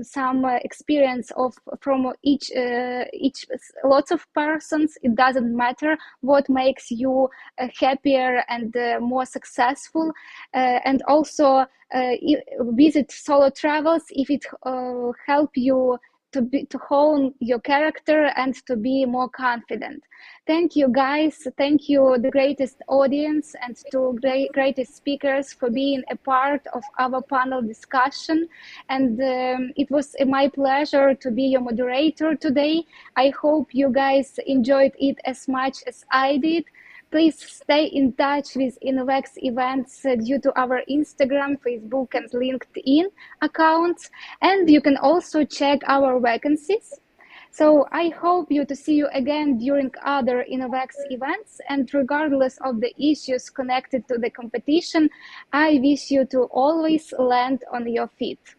[SPEAKER 1] some experience from each lots of persons. It doesn't matter what makes you happier and more successful. And also visit solo travels if it help you to hone your character and to be more confident. Thank you, guys. Thank you, the greatest audience, and to greatest speakers for being a part of our panel discussion. And it was my pleasure to be your moderator today. I hope you guys enjoyed it as much as I did. Please stay in touch with Innovecs events due to our Instagram, Facebook, and LinkedIn accounts. And you can also check our vacancies. So I hope to see you again during other Innovecs events. And regardless of the issues connected to the competition, I wish you to always land on your feet.